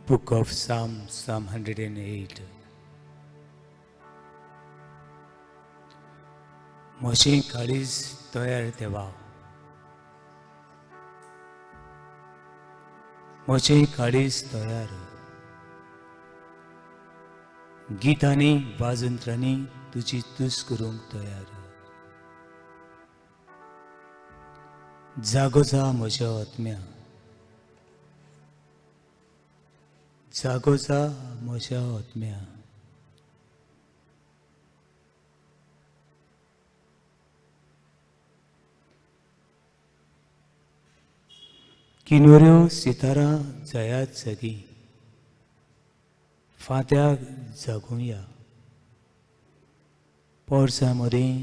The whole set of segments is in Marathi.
Book of Psalms, Psalm 108. म्हजें काळीज तयार देवा, म्हजें काळीज तयार. गितांनी वाजंत्रांनी तुजी तुस करूंक तयार. जागो जा म्हज्या आत्म्या, जागो जा म्हज्या आत्म्या. किनोऱ्यो सितारा जयात जागी, फांत्याक जागुया. पोरसां मदें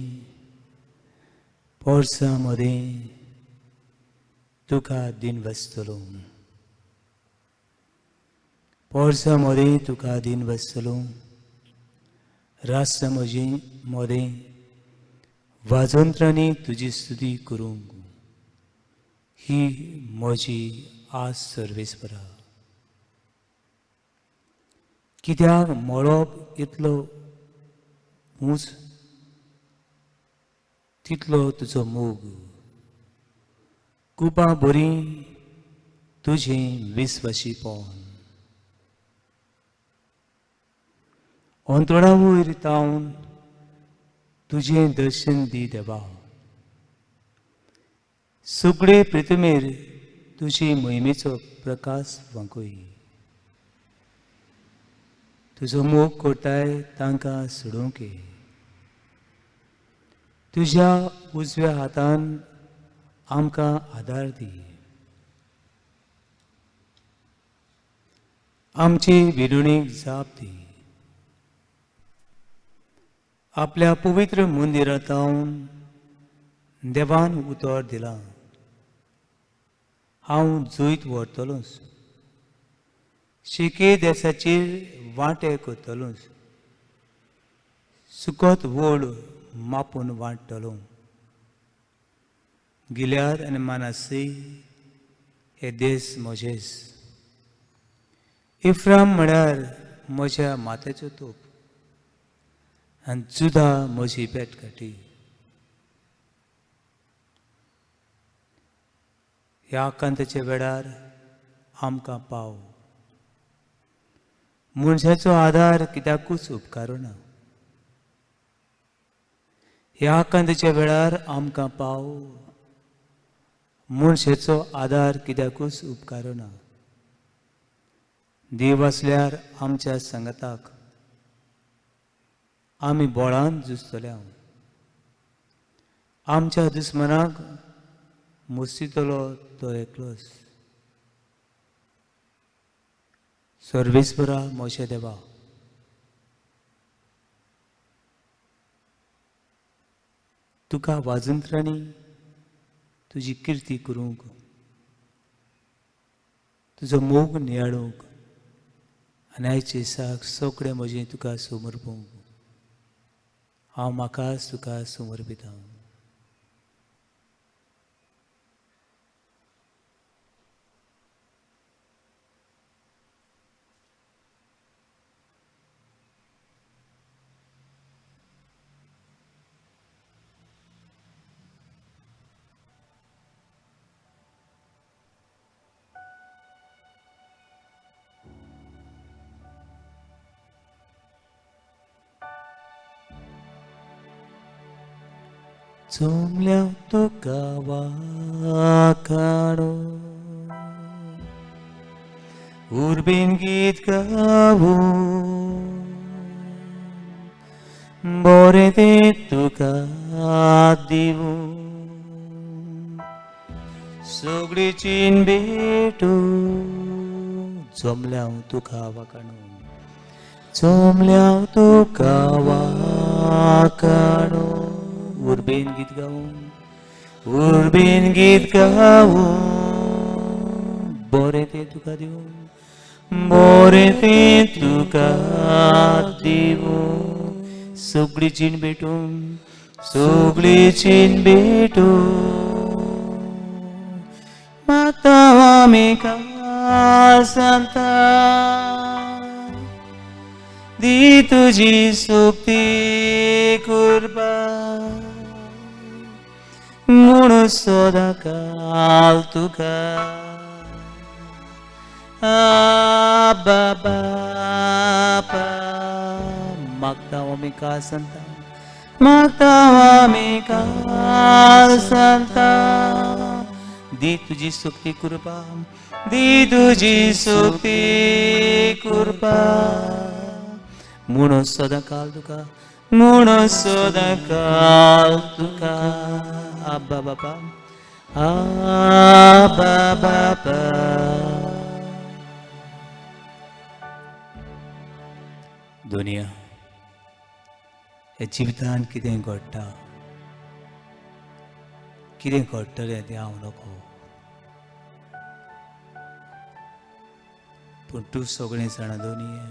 तुका दिन वस्तलो. पोरसां मदें तुका दिन वस्तलो. रास्तां मदें वाजंत्रांनी तुजी स्तुती करूंक. ही म्हजी आस सर्वेस्परा. कित्याक मळप इतलो उंच तितलो तुजो मोग. कुपां बरी तुजें विस्वाशीपण. अंतरा वयर तावन तुजें दर्शन दी देवा. सगळे पृथ्वीर तुजी महिमेचो प्रकाश वांकय. तुजो मोग कोरताय तांकां सोडूंक. तुज्या उजव्या हातान आमकां आदार दी. आमची विडणीक जाप दी. आपल्या पवित्र मंदिरांत देवान उतर दिलां. हांव जैत व्हरतलोच. शेके देसाचेर वांटे करतलोच. सुखद व्हड मापून वांटतलो. गिल्याद आनी मानासे हे देस म्हजेच. इफ्राम म्हळ्यार म्हज्या माथ्याचो तोप आनी जुदा म्हजी पेटकाठी. ह्या कांताच्या वेळार आमकां पाव. मनशाचो आदार कित्याकूच उपकारूना. ह्या कांताच्या वेळार आमकां पाव. मनशाचो आदार कित्याकूच उपकारूना. देव आसल्यार आमच्या संगताक आमी बोळान झुजतल्या. आमच्या दुस्मनाक मुसितलो तो एकलोच. सर्वेस्परा मोशे देवा, तुका वाजंत्रांनी तुजी किर्ती करूंक. तुजो मोग नियाळूंक आनी आयचे दिसाक सगळें म्हजें तुका समर्पूंक हांव म्हाकाच तुका समर्पितां. चोमल्या तुका वाखाणो उर्बेन गीत गावू. बरें तें तुका दिवू. सगळी चीन भेटू. चोमल्या तुका वाखाणो. चोमल्या तुका वाखाणो उर्बेन गीत गावूं. उर्बेन गीत गावूं. बरें तें तुका दिवूं. बरें तें तुका दिवूं. सगळी चीन भेटूं. सगळी चीन भेटूं. मागता आमी santa di tuji sukti kurba munu sodakal tuka Abba Bapa Magdawamika Santa Magdawamika Santa di tuji sukti kurba di tuji sukti kurba muno sodakal tuka muno sodakal tuka Abba Bapa Abba Bapa दुनिया हे जिवितान कितें घडटा कितें घडटलें तें हांव नकळो पूण तूं सगळें जाणा दुनिया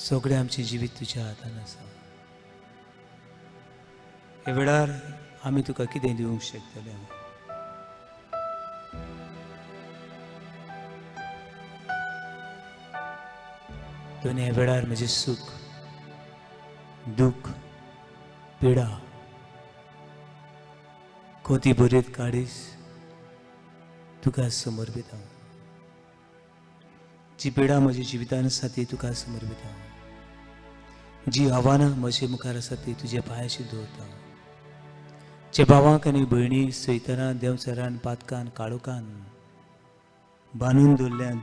सगळें आमचें जिवीत तुज्या हातान आसा हे वेळार आमी तुका कितें दिवंक शकतले तुवें हे वेळार म्हजें सूख दूख पिडा कोती बरयत काडीस तुका समर्पित हांव जी पिडा म्हज्या जिवितान आसा ती तुका समर्पित हांव जी आव्हानां म्हजे मुखार आसा ती तुज्या पांयाशी दवरता जे भावांक आनी भयणी सयतनान देंवचारान पातकान काळोखान बांदून दवरल्यान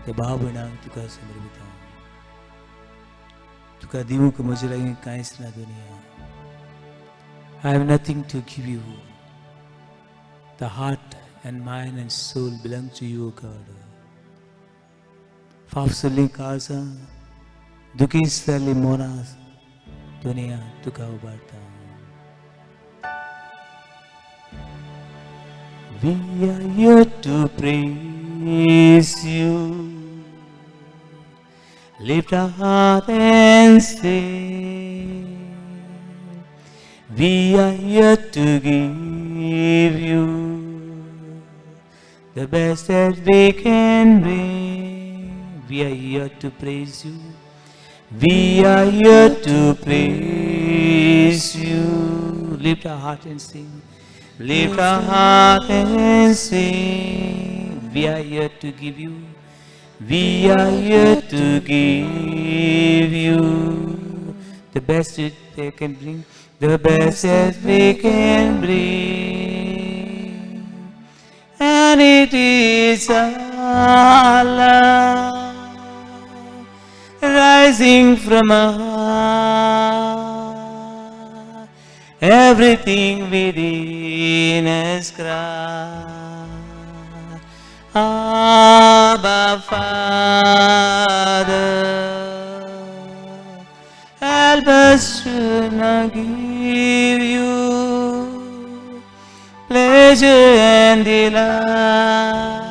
ते भाव भयणांक तुका समर्पित हांव तुका दिवंक म्हजे लागीं कांयच ना दुनिया I have nothing to give you. The heart and mind and soul belong to you, God. Fafsuli kaza, dukisali monas, dunia tuka ubarta. We are here to praise you. Lift our heart and sing. We are here to give you the best that we can bring. We are here to praise you. We are here to praise you. Lift our heart and sing. Lift our heart and sing. We are here to give you. We are here to give you the best that they can bring, the best that we can bring. And it is our love rising from our heart. Everything within us cries. Abba Father, help us to not give you pleasure and delight,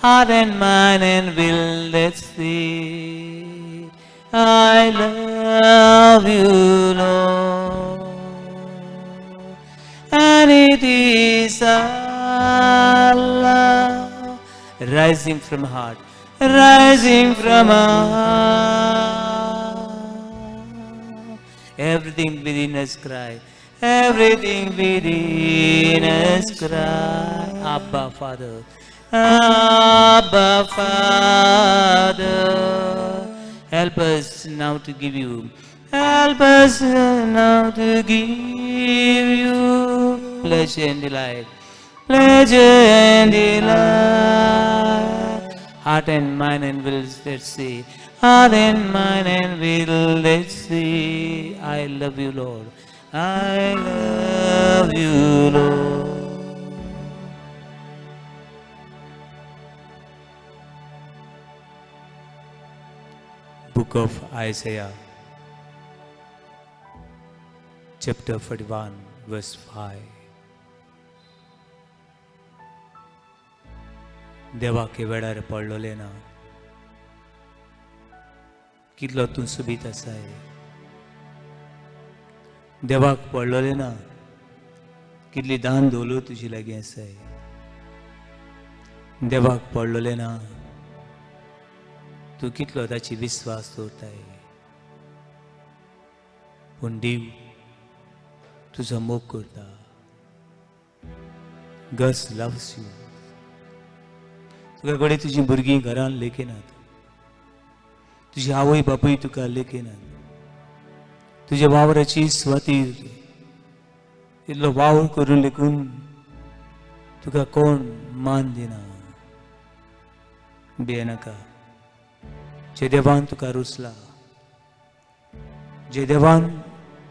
heart and mind and will, let's see. I love you, Lord, and it is love rising from heart, rising from heart. Everything within us cry, everything within us cry. Abba Father, Abba Father, help us now to give you, help us now to give you pleasure and delight. Pleasure and delight, heart and mind and will, let's see. Heart and mind and will, let's see. I love you, Lord. I love you, Lord. Book of Isaiah, chapter 41, verse 5. देवाके वेळार पडलोले ना कितलो तूं सुबीत आसाय देवाक पडलोले ना कितली दान दौलत तुजी लागीं आसाय. देवाक पडलोले ना तूं कितलो ताची विस्वास दवरताय. पूण देव तुजो मोग करता. गस लव्स यू. तुका कडेन तुजी भुरगीं घरान लेखिनात. तुजी आवय बापूय तुका लेखिनात. तुज्या वावराची स्वातीर इल्लो वावर करून लेखून तुका कोण मान दिना. भियेनाका. जे देवान तुका रुसला, जे देवान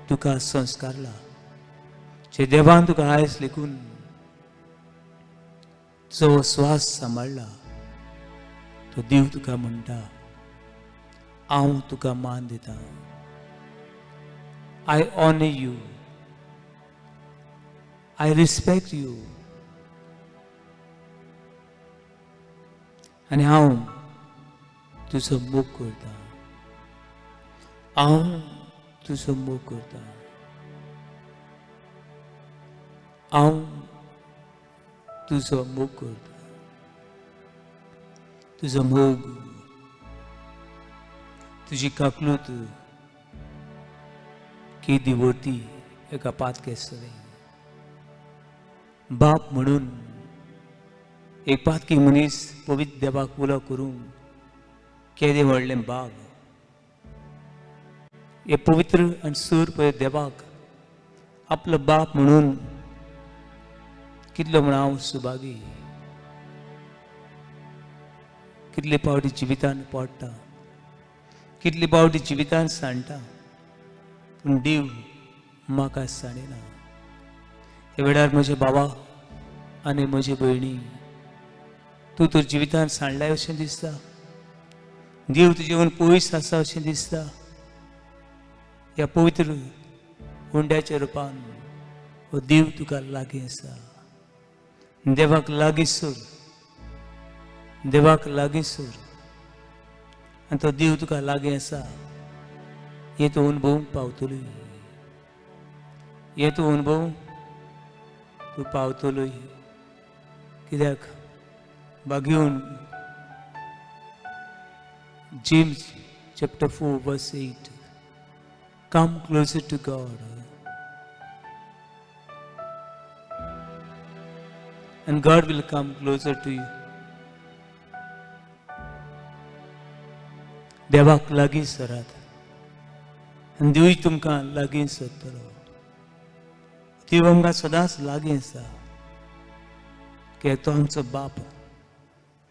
तुका संस्कारला, जे देवान तुका आयज लेखून जो श्वास सांबाळला, तो देव तुका म्हणटा हांव तुका मान दिता. I honor you. I respect you. आनी हांव तुजो मोग करता. हांव तुजो मोग करता. हांव तुजो मोग करता. तुजो मोग, तुजी काकलूत की दिवोती एका पातके सरे. बाप म्हणून एक पातकी मनीस पवित्र देवाक उलो करूंक केदे व्हडलें बाग. हे पवित्र आनी सूर पळय देवाक आपलो बाप म्हणून कितलो म्हण हांव सुभागी. कितले पावटी जिवितान पडटा, कितले पावटी जिवितान सांडटा, पूण देव म्हाका सांडिना. हे वेळार म्हजे बाबा आनी म्हजे भयणी, तूं तर जिवितान सांडलाय अशें दिसता. देव तुजेवन पयस आसा अशें दिसता. ह्या पवित्र हुंड्याच्या रुपान हो देव तुका लागीं आसा. देवाक लागीं सर. देवाक लागीं सर. आनी तो देव तुका लागीं आसा हे तूं अनुभवूंक पावतलोय. हे तूं अनुभव तूं पावतलोय. कित्याक बागेवन James chapter 4 verse 8, come closer to God and God will come closer to you. देवाक लागीं सरात आनी देवूय तुमकां लागीं सरतलो. देव आमकां सदांच लागीं आसा. कित्याक तो आमचो बाप,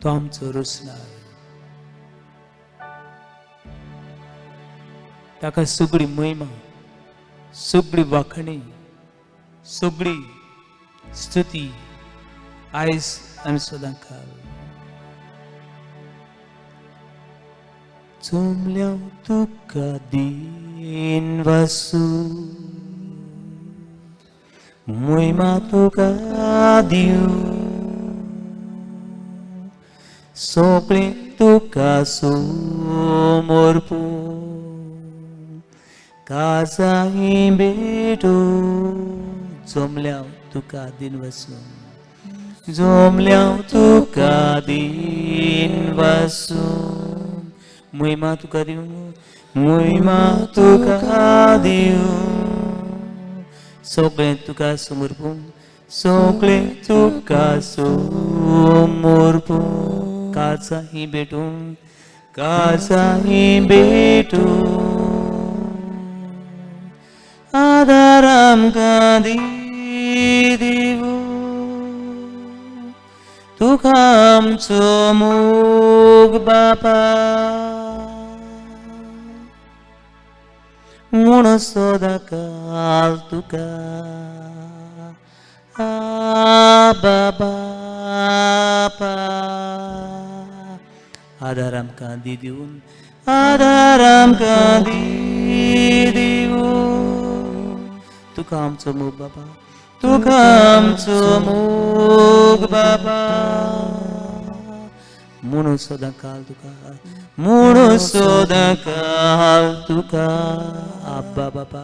तो आमचो रोसणार. ताका सगळी महिमा, सगळी वाखणी, सगळी स्तुती आयज आनी सदांकाळ. चोमल्या तुका दीन वासू, महिमा तुका दिव. सगळें तुका समर्पूं काजाही भेटो. जमल्या तुका दिन वसून, जमल्या तुका दिन वसून. महिमा तुका दिव, महिमा तुका दिव. सगळें तुका समर्पूं, सगळें तुका समर्पूं काजाही भेटून, काजाही भेटून. आदार आमकां दिवू, तुका आमचो मोग बापा. म्हूण सदांकाळ तुका बापा. आदार आमकां दिवून, आदार आमकां दिवू. तुका आमचो मोग बाबा, तुका आमचो मोग बाबा. म्हणून सदांकाळ तुका, म्हणून सदांकाळ तुका आब्बा बाबा,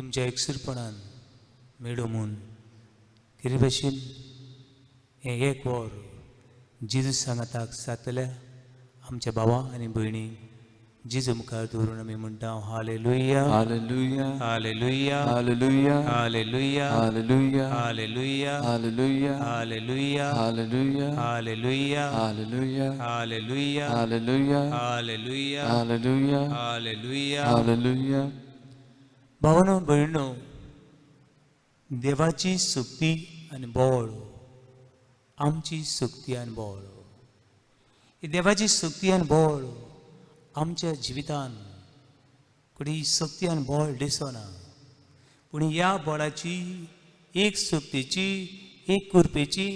तुमच्या एकसुरपणान मेळो म्हूण कितें भाशेन हें एक वर जेजूस सांगाताक जातल्या आमच्या भावां आनी भयणींक जेजू मुखार दवरून आमी म्हणटा हालेलुया Hallelujah. हालेलुया Hallelujah. हालेलुया Hallelujah. हालेलुया Hallelujah. हालेलुया Hallelujah. हालेलुया Hallelujah. हालेलुया Hallelujah. हालेलुया Hallelujah. हालेलुया Hallelujah. भावनो भयणो देवाची सुक्ती आनी बोळ आमची सुक्ती आनी बोळ ही देवाची सुक्ती आनी बोळ आमच्या जिवितान कुडी सुक्ती आनी बोळ दिसना पूण ह्या बोळाची एक सुक्तीची एक कुरपेची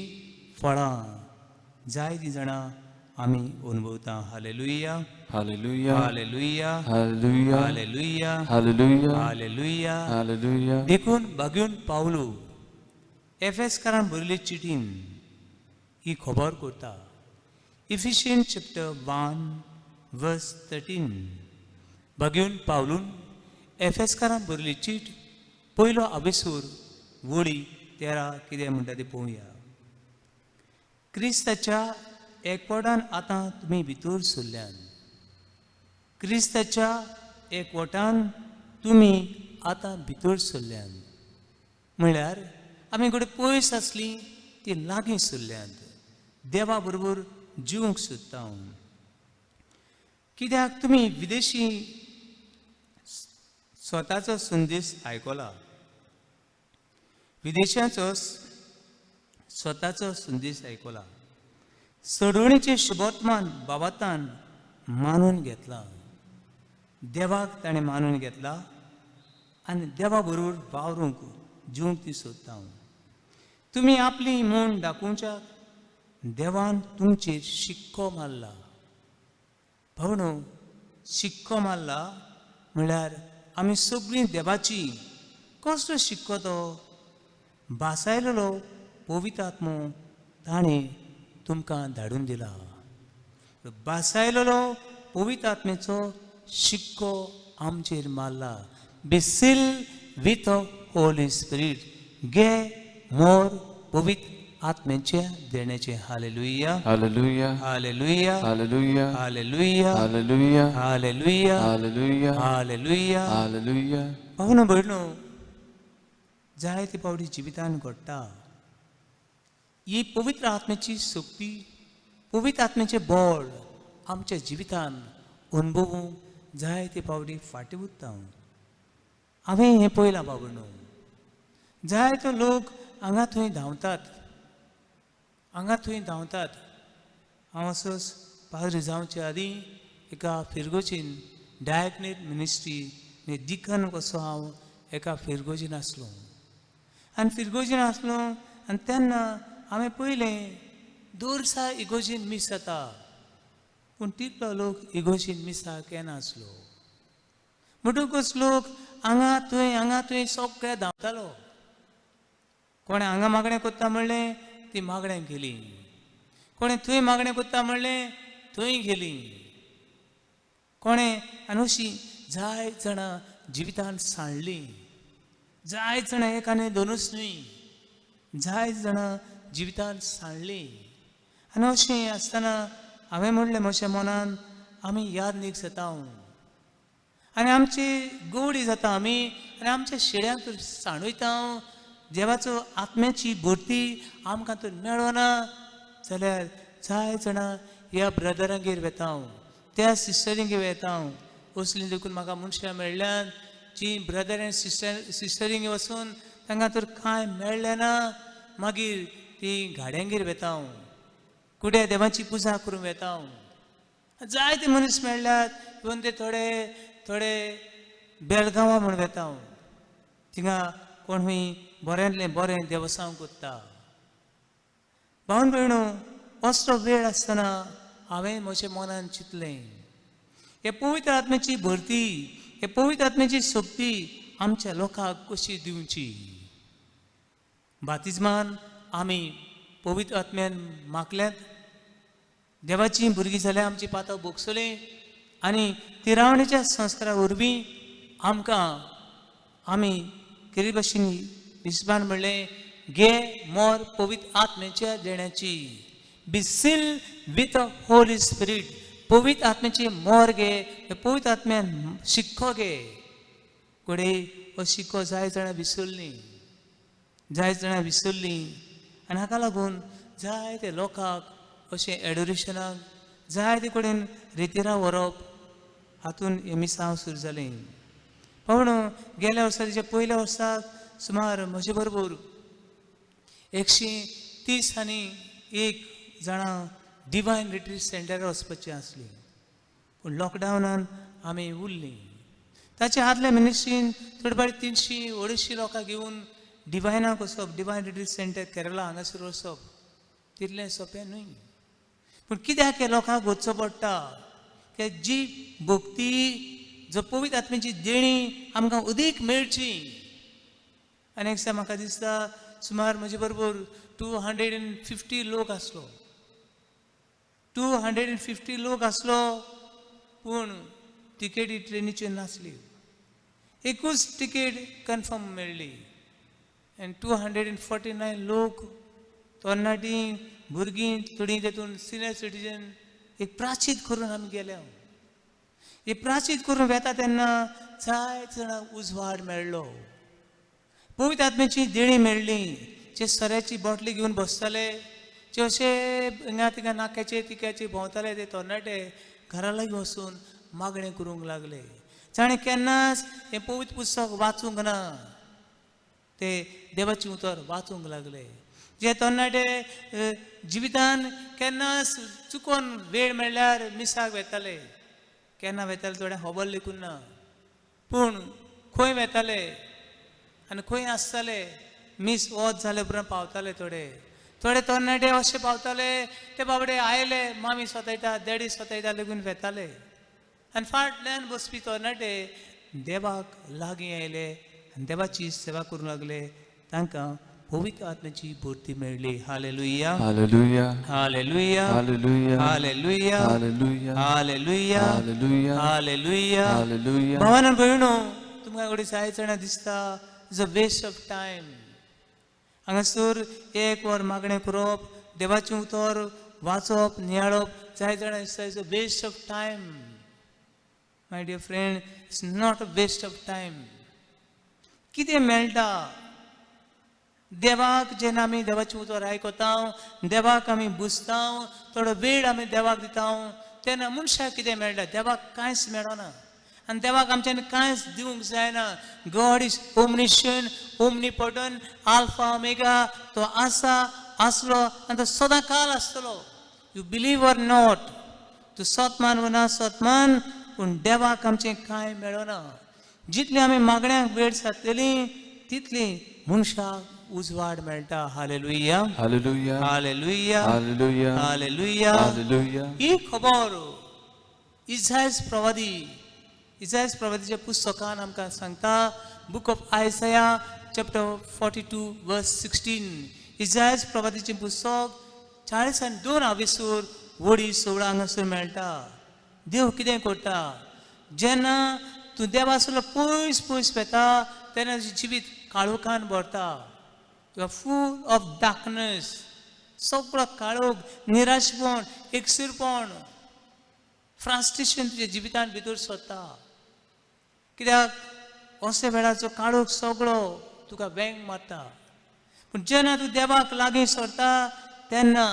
फळां जायतीं जाणां आमी अनुभवता हालेलुया Hallelujah. हालेलुया Hallelujah. हालेलुया Hallelujah. हालेलुया Hallelujah. देखून बागून पावलो एफेसकारांक बरयल्ले चिठीन ही खबर करता इफिशियन्स चॅप्टर 1 वर्स 13 बागून पावलून एफेसकारांक बरयल्ली चीट पयलो आबेसूर वळी 13 कितें म्हणटा ती पळोवया क्रिस्ताच्या एकवटान आतां तुमी भितर सरल्यान क्रिस्ताच्या एकवटान तुमी आतां भितर सरल्यान म्हळ्यार आमी घडये पयस आसलीं ती लागीं सरल्यांत देवा बरोबर जिवंक सोदता हांव कित्याक तुमी विदेशी स्वताचो संदेश आयकला विदेशाचो स्वताचो संदेश आयकला सोडवणीचें शुभवर्तमान बाबतान मानून घेतला देवाक ताणें मानून घेतला आनी देवा बरोबर वावरूंक जिवंक ती सोदता हांव तुमी आपली म्हूण दाखोवच्या देवान तुमचेर शिक्को मारला भावनो शिक्को मारला म्हळ्यार आमी सगळीं देवाची कसलो शिक्को तो भासायलो पवित्र आत्मो ताणें तुमकां धाडून दिला भासायलो पवित्र आत्मेचो शिक्को आमचेर मारला बी सील विथ होली स्पिरीट गे मोर पवित्र आत्मेचे देण्याचे हालेलुया Hallelujah. हालेलुया Hallelujah. हालेलुया Hallelujah. हालेलुया Hallelujah. हालेलुया Hallelujah. भावनो भयणो जायते पावटी जिवितान घडटा ही पवित्र आत्म्याची शक्ती पवित्र आत्म्याचे बळ आमच्या जिवितान अनुभवूंक जायते पावटी फाटीं उरता हांवें हें पळयलां बाबणो जायतो लोक हांगा थंय धांवतात हांगा थंय धांवतात हांव असोच पाद्री जावचे आदीं एका फिरगोचीन डायकनेट मिनिस्ट्री दिकन कसो हांव एका फिरगोजीन आसलो आनी फिरगोजीन आसलो आनी तेन्ना हांवें पयलें दोर्सा इगोजीन मिस जाता पूण तितलो लोक इगोजीन मिसा केन्ना आसलो म्हणटकूच लोक हांगा थंय सगळे धांवतालो कोणें हांगा मागणें कोत्ता म्हणलें ती मागण्यांक गेली कोणें थंय मागणें कोत्ता म्हणलें थंय गेली कोणें आनी अशीं जाय जाणां जिवितान सांडलीं जाय जाणां एक आनी दोनूच न्हय जाय जाणां जिवितान सांडलीं आनी अशें आसतना हांवें म्हणलें म्हज्या मनान आमी याद नीग जाता आनी आमची गोडी जाता आमी आनी आमच्या शेड्यांक तर सांडयता देवाचो आत्म्याची भरती आमकां तर मेळना जाल्यार जाय जाणां ह्या ब्रदरांगेर वेता त्या सिस्टरींगेर वेता असलीं देखून म्हाका मनशां मेळ्ळ्यात जी ब्रदर एंड सिस्टरींगेर वचून तांकां तर कांय मेळ्ळें ना मागीर ती गाड्यांगेर वेता कुड्या देवाची पुजा करूंक वेता जायते मनीस मेळ्ळ्यात इवन ते थोडे बेळगांवां म्हूण वेता थिंगा कोण हूंय बऱ्यांतलें बरें देवस्थान कोत्ता भावन भयणो असलो वेळ आसतना हांवें म्हज्या मनान चिंतलें हे पवित्र आत्म्याची भरती हे पवित्र आत्म्याची शक्ती आमच्या लोकांक कशी दिवची बातिजमान आमी पवित्र आत्म्यान मागल्यात देवाची भुरगीं जाल्यार आमची पातां भोगसले आनी तिरावणेच्या संस्कारा वरवीं आमकां आमी केरी भाशेन हिशोबान म्हणलें घे मोर पवित्र आत्म्याच्या देण्याची be seal with a holy spirit पवित्र आत्म्याची मोर घे पवित्र आत्म्यान शिक्को घे कोडे हो शिक्को जाय जाणां विसरलीं आनी हाका लागून जाय ते लोकांक अशें एडोरेशनाक जाय ते कडेन रितीरा व्हरप हातून हें मिसांव सुरू जालें पूण गेल्या वर्साच्या पयल्या वर्साक सुमार म्हजे बरोबर 130 जाणां डिवायन रिट्रीट सेंटरार वचपाचीं आसलीं पूण लॉकडावनान आमी उरलीं ताचे आदल्या मिनिस्ट्रीन थोडे फावट 300-250 लोकां घेवन डिवायनाक वचप डिवायन रिट्रीट सेंटर केरला हांगासर वचप तितलें सोंपें न्हय पूण कित्याक हे लोकांक वचचो पडटा की जी भक्ती जो पवित्र आत्म्याची देणी आमकां अदीक मेळची आनी एक दिसा म्हाका दिसता सुमार म्हजे बरोबर 250 लोक आसलो 250 लोक आसलो पूण तिकेटी ट्रेनीचेर नासली एकूच तिकेट कन्फर्म मेळ्ळी आनी 249 लोक तरणाटीं भुरगीं थोडीं तेतून सिनियर सिटीजन एक प्राचीत करून आमी गेले हे प्राचीत करून वेता तेन्ना जाय जाणांक उजवाड मेळ्ळो पवित्र आत्म्याची देणी मेळ्ळी जे सोऱ्याची बॉटली घेवन बसताले जे अशे हिंगा थिंगा नाक्याचे तिक्याचे भोंवताले ते तरणाटे घरा लागीं वचून मागणें करूंक लागले जाणें केन्नाच हें पवित्र पुस्तक वाचूंक ना ते देवाचें उतर वाचूंक लागले जे तरणाटे जिवितान केन्नाच चुकोन वेळ मेळ्ळ्यार मिसाक वेताले केन्ना वेताले थोडे खबर लेखून ना पूण खंय वेताले आनी खंय आसताले मीस वच जाले उपरांत पावताले थोडे तरणाटे अशे पावताले ते बाबडे आयले मामी स्वतायता डॅडी स्वतायता लेगून वेताले आनी फाटल्यान बसपी तरणाटे देवाक लागीं आयले आनी देवाची सेवा करूंक लागले तांकां पवित्र आत्म्याची भरती मेळ्ळी hallelujah hallelujah hallelujah hallelujah hallelujah hallelujah hallelujah hallelujah hallelujah hallelujah भावानो भयणो तुमकां कडेन जाय जाणां दिसता is a waste of time हांगासर एक वर मागणें करप देवाचें उतर वाचप नियाळप जाय जाणां दिसता is a waste of time my dear friend it's not a waste of time कितें मेळटा देवाक जेन्ना आमी देवाचें उतर आयकता देवाक आमी बुजता थोडो वेळ आमी देवाक दिता तेन्ना मनशाक कितें मेळटा देवाक कांयच मेळना आनी देवाक आमच्यानी कांयच दिवंक जायना गॉड इज ओमनिशंट ओमनिपोटंट आल्फा ओमेगा तो आसा आसलो आनी तो सदां काल आसतलो यू बिलीव ऑर नॉट तूं सतमान वा ना सतमान पूण देवाक आमचें कांय मेळना जितली आमी मागण्यांक वेळ सारतली तितली मनशाक उजवाड मेळटा hallelujah hallelujah hallelujah hallelujah hallelujah hallelujah ही खबर इसायास प्रवादीच्या पुस्तकान आमकां सांगता बुक ऑफ आयसाया चॅप्टर 42 वर्स 16 इसायास प्रवादीचें पुस्तक 42 हांवेसूर वडी 16 हांगासर मेळटा देव कितें करता जेन्ना तूं देवासलो पयस पयस वेता तेन्ना तुजें जिवीत काळोखान भरता you R full of darkness सगळो काळोख निराशपण एकसुरपण फ्रस्ट्रेशन तुज्या जिवितान भितर सोदता कित्याक असल्या वेळाचो काळोख सगळो तुका वेंग मारता पूण जेन्ना तूं देवाक लागीं सरता तेन्ना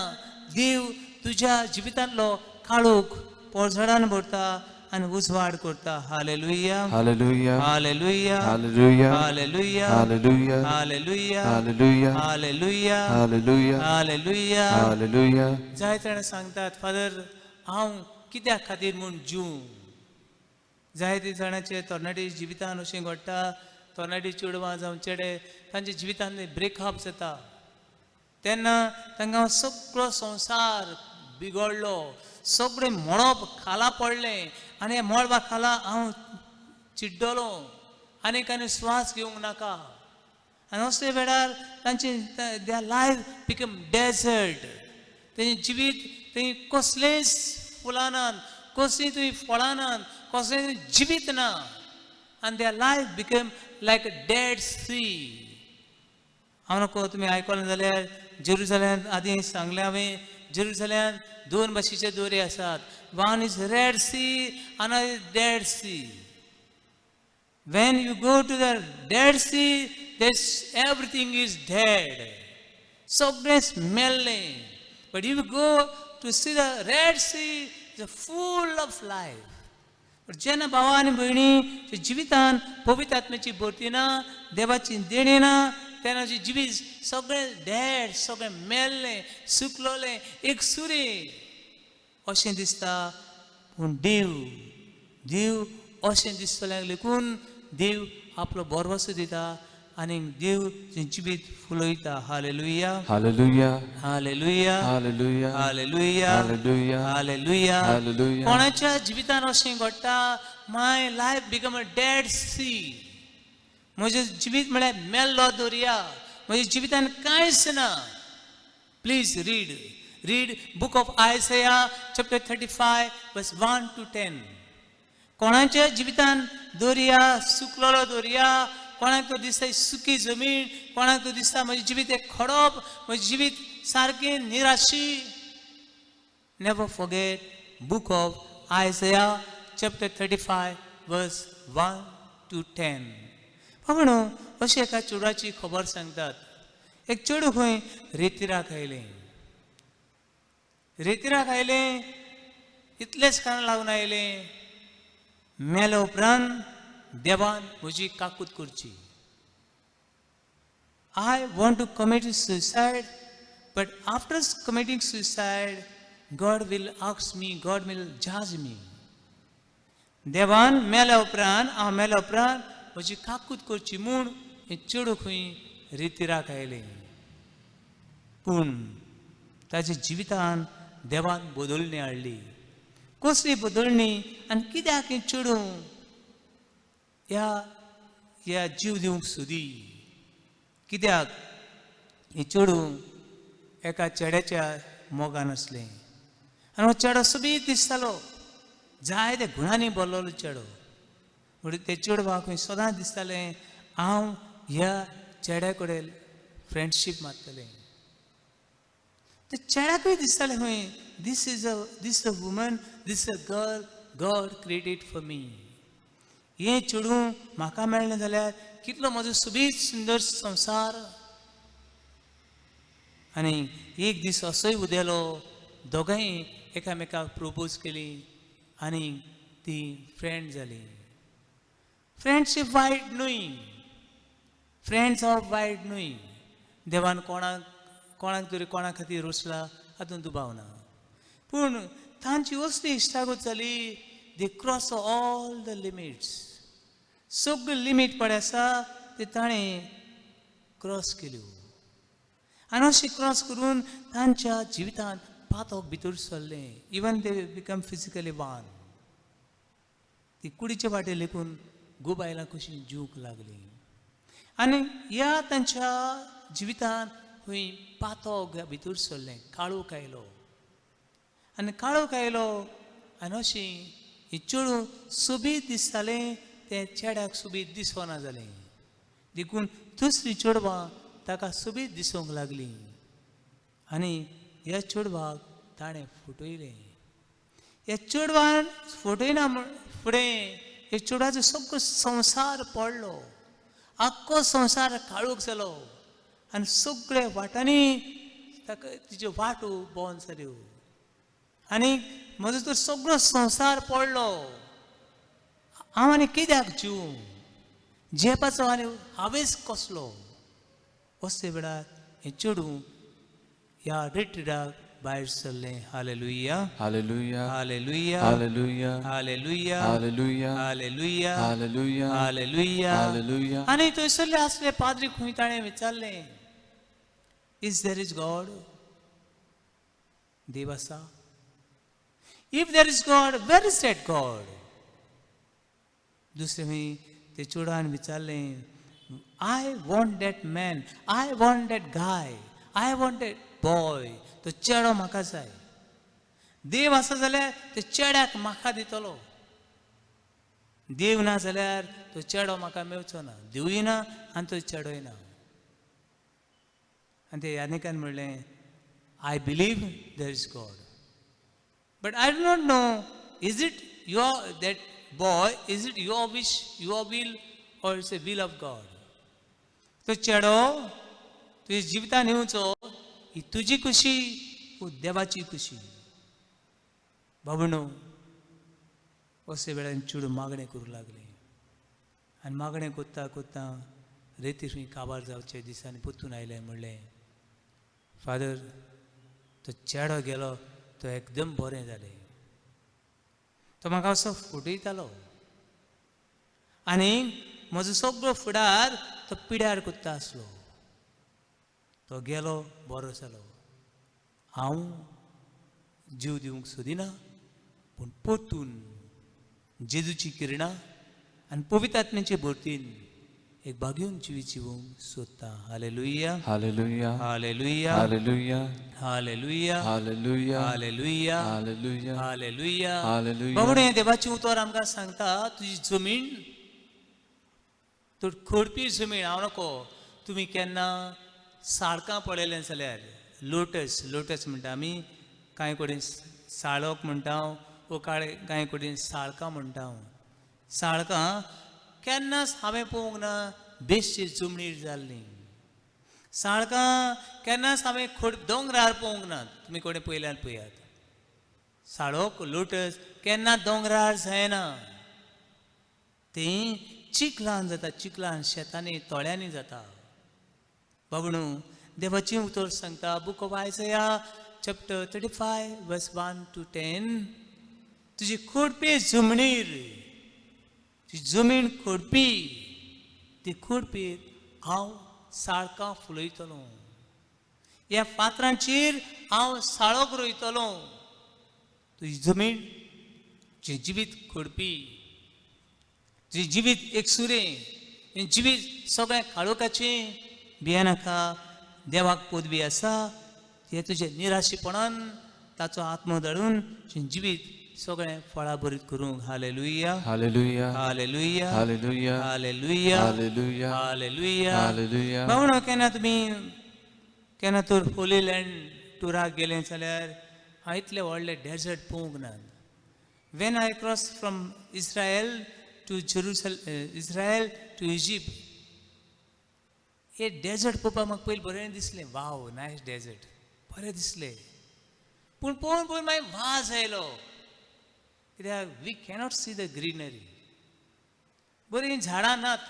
देव तुज्या जिवितांतलो काळोख पळझडान भरता आनी उजवाड करता hallelujah hallelujah hallelujah hallelujah hallelujah hallelujah hallelujah hallelujah hallelujah hallelujah hallelujah hallelujah जाय जाणां सांगतात फादर हांव कित्या खातीर म्हूण जीव जायते जाणांचे तरणाटी जिवितान अशें घडटा तरणाटी चेडवां जावं चेडे तांच्या जिवितान ब्रेकअप जाता तेन्ना तांकां सगळो संवसार बिगडलो सगळें मळब खाला पडलें आनी हें मळबा खाला हांव चिड्डलो आनीक आनी स्वास घेवंक नाका आनी असले वेळार तांचे देर लायफ बिकम डेजर्ट तेंचें जिवीत थंय कसलेंच फुलां नात कसलीं थंय फळां नात कसलें जिवीत ना and their life became like a dead sea. हांव नको तुमी आयकलें जाल्यार जेरुसलेमांत आदीं सांगलें हांवें जेरुसलेमांत दोन भाशेचे दोरे आसात. One is Red Sea, another is Dead Sea. When you go to the Dead Sea, everything is dead. सगळें smelling. But if you go to see the Red Sea, it's full of life. पण जेन्ना भावा आनी भयणी जिवितान पवित्र आत्म्याची भरती ना, देवाची देणी ना, तेन्ना जिवीत सगळें डेड, सगळें मेल्लें, सुकलोलें, एक सुरे अशें दिसता. पूण देव अशें दिसतलें देखून देव आपलो भरवसो दिता आनी देव जिवीत फुलयता. Hallelujah, hallelujah, hallelujah, hallelujah, hallelujah, hallelujah, hallelujah. Hallelujah. कोणाच्या जिवितान अशें घडटा, my life become a dead sea. म्हजें जिवीत म्हळ्यार मेल्लो दर्या, म्हज्या जिवितान कांयच ना. Please read book of Isaiah chapter 35 verse 1 to 10. कोणाच्या जिवितान दर्या, सुकलोलो दर्या, कोणाक तो दिसता सुकी जमीन, कोणाक तो दिसता म्हजें जिवीत एक खडप, म्हजें जिवीत सारकें निराशी. Never forget book of Isaiah chapter 35 verse 1 to 10. म्हणून अशें एका चेडवाची खबर सांगतात. एक चेडूं खंय रेतीराक आयलें, इतलेंच कारण लागून आयलें. मेले उपरांत देवान म्हजी काकूट करची. I want to commit suicide, but after committing suicide, God will ask me, God will judge me. देवान मेल्या उपरांत म्हजी काकूट करची म्हूण हें चेडूं खंय रेतीराक आयलें. पूण ताच्या जिवितान देवान बदलणी हाडली. कसली बदलणी आनी कित्याक हें चेडूं ह्या जीव दिवंक सोदी? कित्याक हें चेडूं एका चेड्याच्या मोगान आसलें आनी हो चेडो सोबीत दिसतालो, जायत्या गुणांनी भरलेलो चेडो. म्हणून ते चेडवाक खंय सदांच दिसतालें हांव ह्या चेड्या कडेन फ्रेंडशीप मारतलें. ते चेड्याकूय दिसतालें खंय this is a woman, this is a girl God created for me. हें चेडूं म्हाका मेळ्ळें जाल्यार कितलो म्हजो सोबीत सुंदर संवसार. आनी एक दीस असोय उदेलो, दोगांय एकामेकाक प्रपोज केली आनी ती फ्रेंड जाली. फ्रेंडशीप वायट न्हय, फ्रेंड्स ऑफ वायट न्हय. देवान कोणाक तरी कोणा खातीर रोसला हातूंत दुबाव ना. पूण तांची असली इश्टागत जाली, they cross all the limits. सगळे लिमीट पडे आसा ते ताणें क्रॉस केल्यो. आनी अशें क्रॉस करून तांच्या जिवितांत पातक भितर सरलें. Even they become physically one. ती कुडीचे वाटेर लेकून गोबायलां कशी जीवक लागली. आनी ह्या तांच्या जिवितांत खंय पातक भितर सरलें, काळोख आयलो. आनी काळोख आयलो आनी अशें हें चेडूं सोबीत दिसतालें, तें चेड्याक सोबीत दिसना जालें. देखून दुसरी चेडवां ताका सोबीत दिसूंक लागलीं आनी ह्या चेडवाक ताणें फटयलें. ह्या चेडवान फटयना फुडें ह्या चेडवाचो सगळो संवसार पडलो. आख्खो संवसार काळोख जालो आनी सगळ्या वाटांनी ताका तिच्यो वाटो बंद जाल्यो. आनी म्हजो तर सगळो संवसार पडलो. हांव आनी कित्याक जिवूं? जेवपाचो आनी हावेस कसलो? अशे वेळार हें चेडूं ह्या रिट्रीटाक भायर सरलें. Hallelujah, hallelujah, hallelujah, hallelujah, hallelujah, hallelujah, hallelujah, hallelujah, hallelujah, hallelujah. आनी थंयसरले आसले पाद्री खंय ताणें विचारलें, इज देर इज गॉड? देव आसा? If there is God, where is that God? दुसरें खंय ते चेडवान विचारलें, I want that man, I want that guy, I want that boy. तो चेडो म्हाका जाय. देव आसा जाल्यार ते चेड्याक म्हाका दितलो. देव ना जाल्यार तो चेडो म्हाका मेळचो ना. देवूय ना आनी तो चेडोय ना. आनी ते आनिकान म्हणलें, I believe there is God, but I do not no, is it your that boy, is it your wish, your will, or it's a will of God. तो चेडो तुझ्या जिवितान येवचो ही तुजी खुशी वो देवाची खुशी. बाबूनो, अशे वेळार चेडूं मागणें करूं लागलें आनी मागणें कोत्ता कोत्ता रेती खंय काबार जावचे दिसांनी परतून आयलें. म्हणलें, फादर, तो चेडो गेलो, तो एकदम बरें जालें. तो म्हाका असो फटयतालो आनी म्हजो सगळो फुडार तो पिड्यार कोत्ता आसलो. तो गेलो, बरो जालो. हांव जीव दिवंक सोदिना, पूण परतून जेजूची किरणां आनी पवित्र आत्म्याचे भरतेन एक बागेवन जिवी जिवंक सोदता. Hallelujah, Hallelujah. हालेलुया, Hallelujah. हालेलुया, Hallelujah. हालेलुया, Hallelujah. हालेलुया. Hallelujah. बाबडे, देवाची उतर आमकां सांगता, तुजी जमीन तो खोडपी जमीन हांव नको. तुमी केन्ना साळकां पळयलें जाल्यार लोटस म्हणटा आमी, कांय कडेन साळोक म्हणटा, वो कांय कडेन साळकां म्हणटा. साळकां केन्नाच हांवें पळोवंक ना बेश्टी जमनीर जाल्लीं. साळकां केन्नाच हांवें दोंगरार पळोवंक ना. तुमी कोणें पळयल्यार पळयात. साळोक, लोटस केन्ना दोंगरार जायना. तें चिखलान जाता, चिखलान, शेतांनी, तळ्यांनी जाता. बाबणू, देवाची उतर सांगता, बूक ऑफ आयझाया चॅप्टर 35 वर्स 1 to 10, तुजी खोडपी जमनीर, तुजी जमीन खोडपी, ती खोडपीर हांव साळकां फुलयतलो. ह्या फातरांचेर हांव साळोक रोयतलो. तुजी जमीन, तुजें जिवीत खोडपी, तुजें जिवीत एकसुरें, हें जिवीत सगळें काळोखाचें भियेनाका. देवाक पदवी आसा. हे तुजें निराशेपणान ताचो आत्मो धाडून तुजें जिवीत सगळें फळां भरीत करूंक. Hallelujah, Hallelujah. हालेलुया, Hallelujah. हालेलुया, Hallelujah. हालेलुया. Hallelujah. भावनो, केन्ना तर होली लँड टुराक गेलें जाल्यार हांव इतलें व्हडलें डेजर्ट पळोवंक ना. When I cross from Israel to Israel to Egypt, हे डेजर्ट पळोवपाक म्हाका पयलीं बरें दिसलें. वाव, नायस डेजर्ट, बरें दिसलें. पूण पळोवन पळोवन मागीर वाज आयलो. कित्याक we cannot see the greenery. बरीं झाडां नात,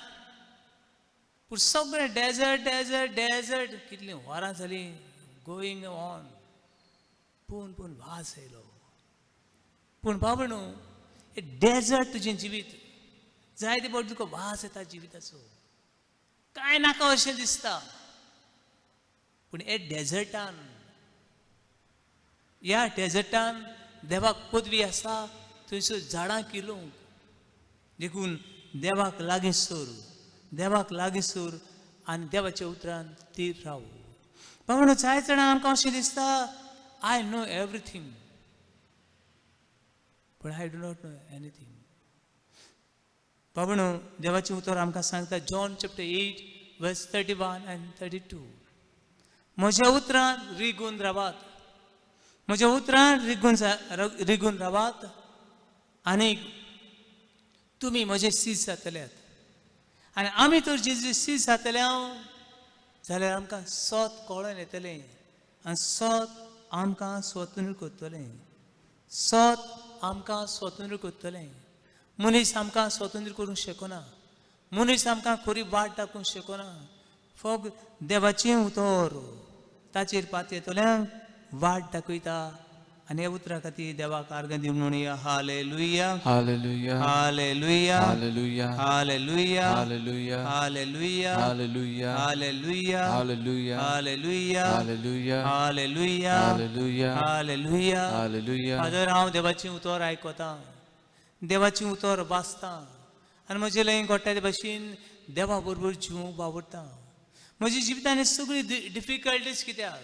पूण सगळें डेजर्ट डेजर्ट डेजर्ट. कितलीं वरां जालीं गोईंग ऑन. पळोवन पळोवन वाज आयलो. पूण बाबणू, हे डेजर्ट तुजें जिवीत, जायते फावटी तुका वाज येता जिविताचो, कांय नाका अशें दिसता. पूण हे डेजर्टान, ह्या डेजर्टान देवाक पदवी आसा. थंयसर झाडां किलोवंक, देखून देवाक लागीं सोर, देवाक लागीं सोर आनी देवाच्या उतरान तीर राव. म्हणून जायत जाणां आमकां अशें दिसता, I know everything, but I do not know anything. बाबणो, देवाचें उतर आमकां सांगता, जॉन चॅप्टर 8 वर्स 31 and 32. म्हज्या उतरान रिगून रावात, म्हज्या उतरान रिगून रावात, आनी तुमी म्हजे सीस जातल्यात. आनी आमी तर जेजू सीस जातल्या जाल्यार आमकां सोत कळोन येतलें आनी सोत आमकां स्वतंत्र करतलें. सोत आमकां स्वतंत्र करतलें. मनीस आमकां स्वतंत्र करूंक शकना. मनीस आमकां खरी वाट दाखोवंक शकना. फक्त देवाचें उतर ताचेर पातयेतल्यांक वाट दाखयता. आनी ह्या उतरा खातीर देवाक आर्गां दिवन म्हणुया, हालेलुया, Hallelujah. हालेलुया, Hallelujah. हालेलुया, Hallelujah. हालेलुया, Hallelujah. हालेलुया, Hallelujah. हालेलुया, Hallelujah. हालेलुया, Hallelujah. हालेलुया. Hallelujah. फादर, हांव देवाचें उतर आयकतां, देवाचें उतर वाचतां आनी म्हजें लय घोट्टा भाशेन देवा बरोबर जिवंक वावुरतां. म्हज्या जिवितान हे सगळी डिफिकल्टीज कित्याक?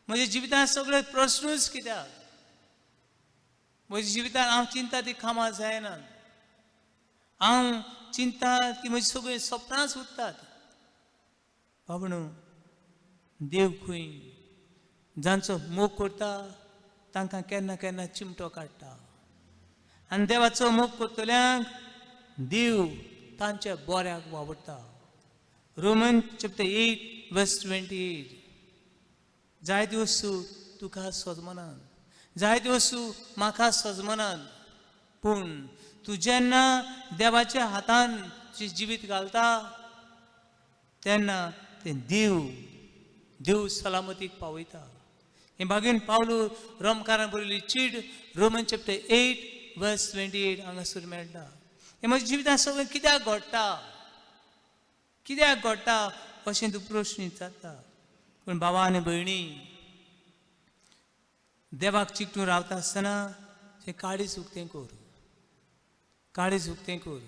म्हज्या जिवितान सगळे प्रश्नूच कित्याक? म्हज्या जिवितान हांव चिंता ती कामां जायनात. हांव चिंता की म्हजी सगळीं सपनां सुट्टात. बाबणो देव खंय? जांचो मोग करता तांकां केन्ना केन्ना चिमटो काडटा. आनी देवाचो मोग करतल्यांक देव तांच्या बऱ्याक वावरता. रोमन चॅप्टर 8 वर्स 28. जायते वस्तू तुका सजमनात, जायते वस्तू म्हाका सजमनात, पूण तूं जेन्ना देवाच्या हातान तुजें जिवीत घालता तेन्ना तें देव सलामतीक पावयता. हे बागेन पावलो रोमकारान बरयली चीड रोमन चॅप्टर 8 वर्स 28 हांगासर मेळटा. हे म्हज्या जिवितांत सगळें कित्याक घडटा, कित्याक घडटा अशें तूं प्रश्न विचारता. पूण भावा आनी भयणी, देवाक चिकटून रावता आसतना तें काळीज उक्तें कर, काळीज उक्तें कर.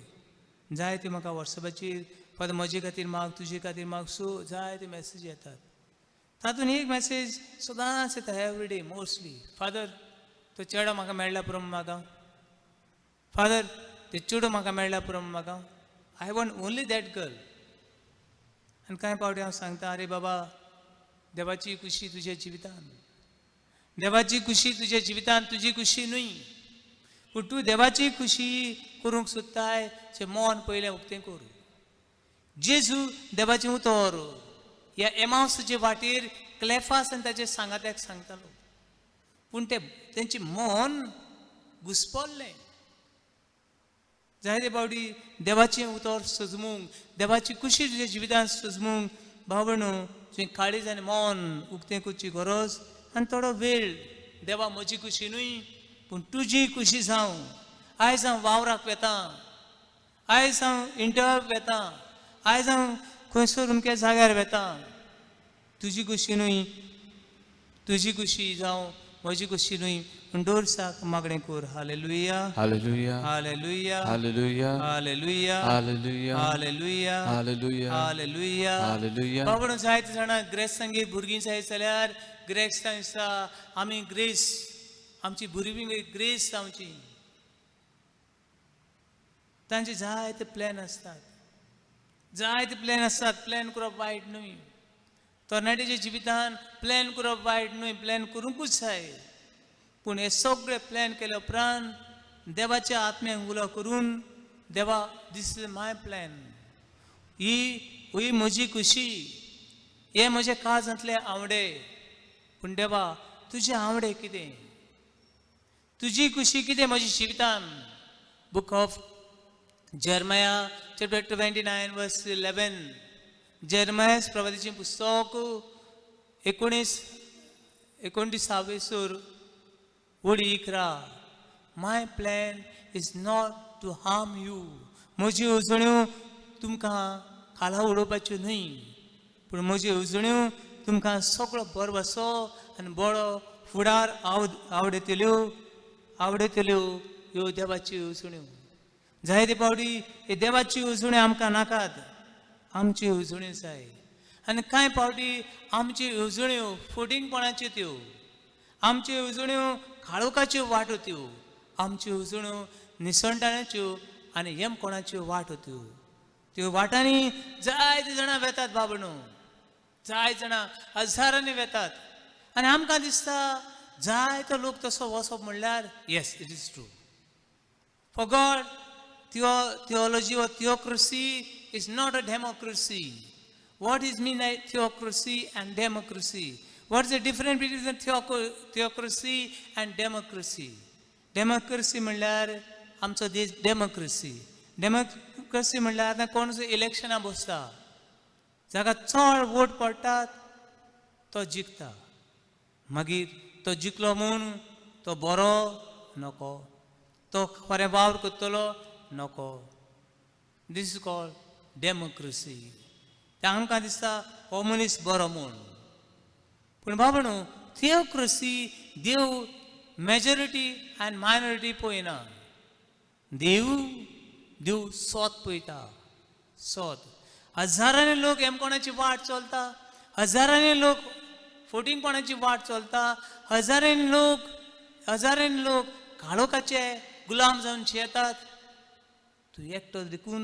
जाय ते म्हाका वॉट्सॅपाचेर फादर म्हजे खातीर माग, तुजे खातीर माग, सो जाय ते मॅसेज येतात. तातूंत एक मॅसेज सदांच येता एवरीडे मोस्टली. फादर तो चेडो म्हाका मेळ्ळा पुरो मागां, फादर ते चेडूं म्हाका मेळ्ळा पुरो मागां. I want only that girl. आनी कांय फावटी हांव सांगता, आरे बाबा देवाची खुशी तुज्या जिवितान, देवाची खुशी तुज्या जिवितान तुजी खुशी न्हय. पूण तूं देवाची खुशी करूंक सोदताय तें मन पयलें उक्तें कर. जेजू देवाचें उतर ह्या एमावसाचे वाटेर क्लेफास आनी ताचे सांगात्याक सांगतालो, पूण तेंचें मन घुस्पल्लें. जायते फावटी देवाचें उतर सजमूंक, देवाची खुशी तुज्या जिवितांत सजमूंक भावणो तुवें काळीज आनी मन उक्तें करची गरज. आनी थोडो वेळ देवा म्हजी खुशी न्हय पूण तुजी खुशी जावं. आयज हांव वावराक वेतां, आयज हांव इंटरव्यूक वेतां, आयज हांव खंयसर अमक्या जाग्यार वेतां, तुजी खुशी न्हय, तुजी खुशी जावं म्हजी खुशी न्हय पूण डोर्साक मागणें कर. Hallelujah, hallelujah, hallelujah, hallelujah, hallelujah, hallelujah, hallelujah, hallelujah, hallelujah. Hallelujah. बाबडो जायते जाणां ग्रेस्तांगेर भुरगीं जायत जाल्यार ग्रेस्तांक दिसता आमी ग्रेस, आमची भुरगीं ग्रेस जावची. तांचे जायते प्लॅन आसतात, जायते प्लॅन आसतात. प्लॅन करप वायट न्हय, तरणाट्याच्या जिवितान प्लॅन करप वायट न्हय, प्लॅन करूंकूच जाय. पूण हे सगळे प्लॅन केले उपरांत देवाच्या आत्म्याक उलो करून, देवा दीस इज माय प्लॅन, ही म्हजी खुशी, हे म्हजे काळजांतले आवडे. पूण देवा तुजे आवडे कितें, तुजी खुशी कितें म्हज्या जिवितान. Book of Jeremiah chapter 29 verse 11. जर्मया प्रवादीचें पुस्तक 19 वडी 11. My plan is not to harm you. म्हजी येवजण्यो तुमकां खाला उडोवपाच्यो न्हय, पूण म्हज्यो येवजण्यो तुमकां सगळो बरवसो आनी बरो फुडार आवडयतल्यो ह्यो देवाच्यो येवजण्यो. जायते फावटी हे देवाच्यो येवजण्यो आमकां नाकात, आमच्यो येवजण्यो जाय. आनी कांय फावटी आमच्यो येवजण्यो फोटिंगपणाच्यो त्यो, आमच्यो येवजण्यो काळोखाच्यो वाटो त्यो, आमच्यो येवजण्यो निसणटाण्याच्यो आनी हेमकोणाच्यो वाटो त्यो. त्यो वाटांनी जायते जाणां वेतात बाबणो, जायते जाणां हजारांनी वेतात. आनी आमकां दिसता जायतो लोक तसो वचप म्हणल्यार yes it is true. For God theology or theocracy is not a democracy. What is mean by theocracy and democracy? What is the difference between theocracy and democracy? Democracy म्हणल्यार आमचो देश डेमोक्रेसी. डेमोक्रेसी म्हणल्यार आतां कोण इलेक्शनां बसता, जाका चड वोट पडटात तो जिखता. मागीर तो जिखलो म्हूण तो बरो नको, तो खरें वावर करतलो नको. This is called democracy. ते आमकां दिसता हो मनीस बरो म्हूण. पूण बाबणो थिओक्रेसी देव मेजॉरिटी आनी मायनॉरिटी पळयना. देव सोत पळयता, सोत. हजारांनी लोक हेमकोणाची वाट चलता, हजारांनी लोक फोटिंगपणाची वाट चलता, हजारांनी लोक काळोखाचे गुलाम जावन येतात. तूं एकटो देखून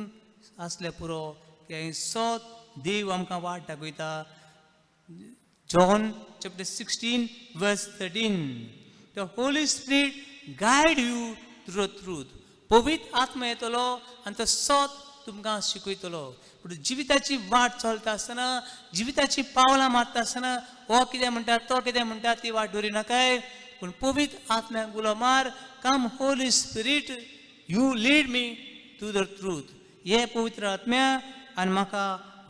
आसल्या पुरो की सोत देव आमकां वाट दाखयता. John chapter 16 verse 13. The Holy Spirit guide you through truth. पवित्र आत्मा येतलो आनी तो सोत तुमकां शिकयतलो. पूण जिविताची वाट चलता आसतना जिविताची पावलां मारता आसतना हो कितें म्हणटा तो कितें म्हणटा ती वाट धरी नाकाय. पूण पवित्र आत्म्याक उलो मार, come holy spirit you lead me to the truth. हे पवित्र आत्म्या आनी म्हाका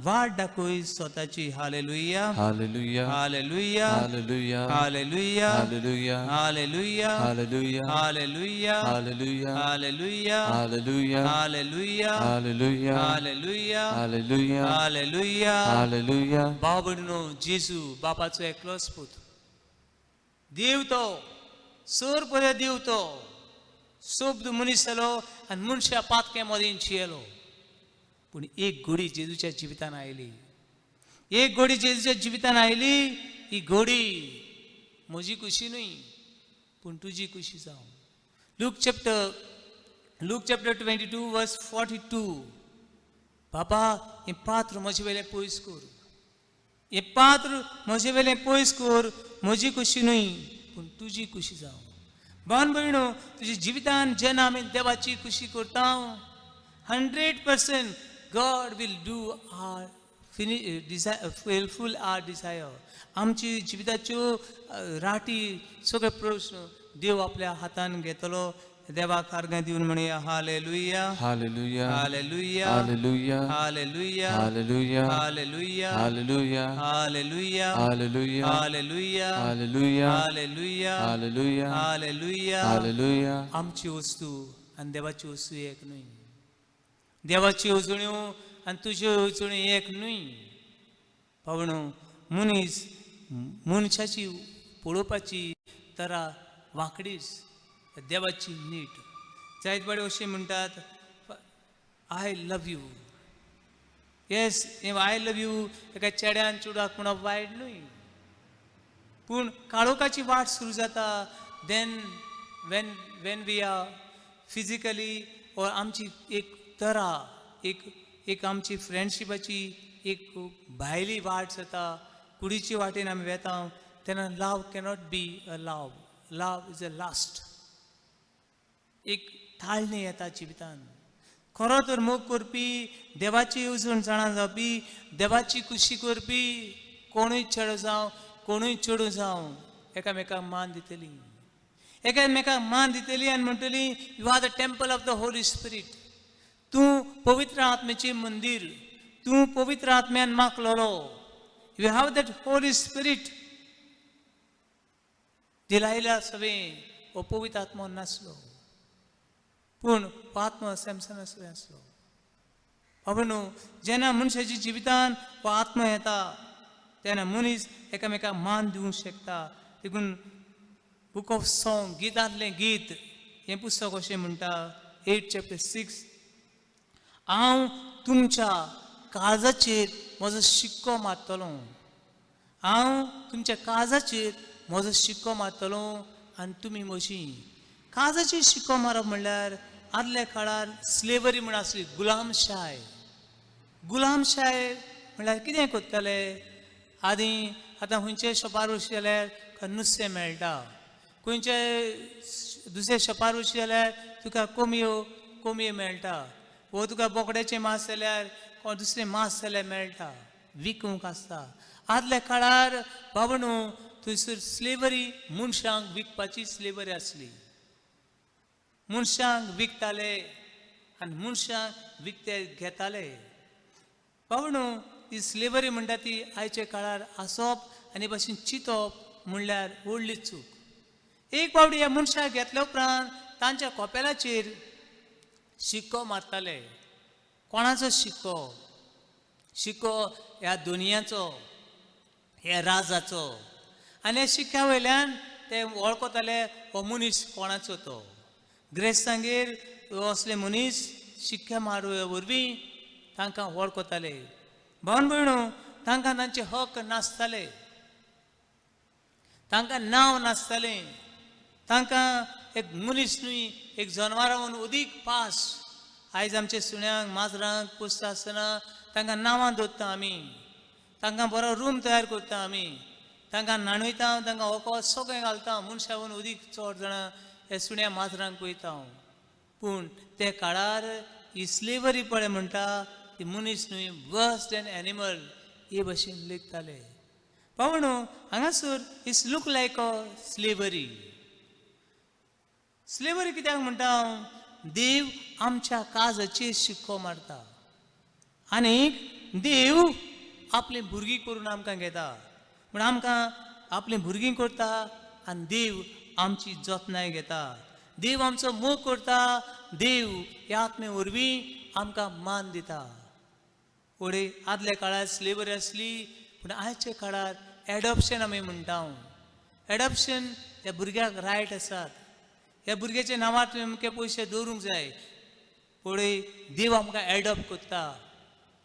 वाट दाखय स्वताची. हालेलुया, Hallelujah. हालेलुया, Hallelujah. हालेलुया, Hallelujah. हालेलुया, Hallelujah. हालेलुया, Hallelujah. हालेलुया, Hallelujah. हालेलुया, Hallelujah. हालेलुया, Hallelujah. हालेलुया. Hallelujah. भाव भयणीनो, जेजू बापाचो एकलोच पूत. देव तो, सोर पर्या देव तो, सोब मनीस जालो आनी मनशा पातक्या मदींची येलो. पूण एक घडी जेजूच्या जिवितान आयली. एक घडी जेजूच्या जिवितान आयली. ही घडी म्हजी खुशी न्हय पूण तुजी खुशी जावं. Luke chapter 22 verse 42. बाबा हें पात्र म्हजे वेलें पयस कर. हें पात्र म्हजे वेलें पयस कर. म्हजी खुशी न्हय पूण तुजी खुशी जावं. भावन भयणो, तुज्या जिवितान जेन्ना आमी देवाची खुशी करता 100% God will do our fulfill our desire. आमची जिविताच्यो राटी सगळे प्रश्न देव आपल्या हातान घेतलो. देवाक आर्गां दिवन म्हणया हालेलुया, Hallelujah. हालेलुया, Hallelujah. हालेलुया, Hallelujah. हालेलुया, Hallelujah. हालेलुया, Hallelujah. हालेलुया, Hallelujah. हालेलुया, Hallelujah. हालेलुया. Hallelujah. आमची वस्तू आनी देवाची वस्तू एक न्हय. देवाची उजळ्यो आनी तुज्यो उजळ्यो एक न्हय. पावणो, मनीस मनशाची पळोवपाची तरा वांकडीच, देवाची नीट. जायत बडे अशें म्हणटात I love you. Yes, I love you एका चेड्यान चेडवाक म्हणप वायट न्हय. पूण काळोखाची वाट सुरू जाता then when we are physically or आमची एक तरा एक आमची फ्रेंडशिपाची एक भायली वाट जाता. कुडीची वाटेन आमी वेता तेन्ना love cannot be a love. Love is a last. एक ताळणी येता जिवितान. खरो तर मोग करपी, देवाची येवजण जाणा जावपी, देवाची खुशी करपी कोणूय चेडो जावं कोणूय चेडूं जावं एकामेकाक मान दितली. एकामेकाक मान दितली आनी म्हणटली you are the temple of the holy spirit. तूं पवित्र आत्म्याचें मंदिर. तूं पवित्र आत्म्यान माखलेलो. You have that holy spirit. दिलायला सवें हो पवित्र आत्मो नासलो पूण हो आत्मो सॅमसन आसलो. न्हू, जेन्ना मनशाच्या जिवितान हो आत्मो येता तेन्ना मनीस एकामेकाक मान दिवंक शकता. देखून बूक ऑफ सॉंग गितांतलें गीत हें पुस्तक अशें म्हणटा 8 chapter 6. हांव तुमच्या काळजाचेर म्हजो शिक्को मारतलो. हांव तुमच्या काळजाचेर म्हजो शिक्को मारतलो आनी तुमी म्हजी. काळजाचेर शिक्को मारप म्हणल्यार आदल्या काळार स्लेवरी म्हण आसली, गुलामशाय. गुलामशाय म्हणल्यार कितें करताले आदीं. आतां खंयचे शॉपार वचशी जाल्यार नुस्तें मेळटा. खंयचे दुसऱ्या शॉपार वचशी जाल्यार तुका कोंबयो मेळटा. वो तुका बोकड्याचें मांस जाल्यार दुसरें मांस जाल्यार मेळटा, विकूंक आसता. आदल्या काळार बाबणू थंयसर स्लेवरी मनशांक विकपाची स्लेवरी आसली. मनशांक विकताले आनी मनशांक विकते घेताले. बाबणू ती स्लेवरी म्हणटा ती आयच्या काळार आसप आनी भाशेन चिंतप म्हणल्यार व्हडली चूक. एक फावटी ह्या मनशाक घेतल्या उपरांत तांच्या कोपेलाचेर शिक्को मारताले. कोणाचो शिक्को? शिक्को ह्या दुनियाचो, ह्या राजाचो. आनी ह्या शिक्क्या वयल्यान ते वळखताले हो मनीस कोणाचो तो. ग्रेस्तांगेर असले मनीस शिक्क्या मारूया वरवीं तांकां वळखताले. भावन भयणो, तांकां तांचे हक नासताले. तांकां नांव नासतालें. तांकां एक मनीस न्हय एक जनावरां म्हणून अदीक पास आयज आमच्या सुण्यांक माजरांक पोसता आसतना तांकां नांवां दवरता आमी, तांकां बरो रूम तयार करता आमी, तांकां न्हाणयता, तांकां वखद सगळें घालता, मनशावन उदीक चड जाणां हे सुण्या माजरांक पळयता हांव. पूण ते काळार ही स्लेवरी पळय म्हणटा ती मनीस न्हय, वर्स दॅन एनिमल हे भशेन लेखताले. पावणो हांगासर it's look like a slavery. Slavery कित्याक म्हणटा हांव, देव आमच्या काळजाचेर शिक्को मारता आनीक देव आपले भुरगीं करून आमकां घेता. पूण आमकां आपले भुरगीं करता आनी देव आमची जतनाय घेता. देव आमचो मोग करता, देव ह्या आत्मे वरवीं आमकां मान दिता. फुडें आदल्या काळार स्लेवरी आसली, पूण आयच्या काळार एडॉप्शन आमी म्हणटा. एडॉप्शन ह्या भुरग्याक रायट आसात. ह्या भुरग्याच्या नांवार तुवें अमके पयशे दवरूंक जाय. फुडें देव आमकां एडॉप्ट करता.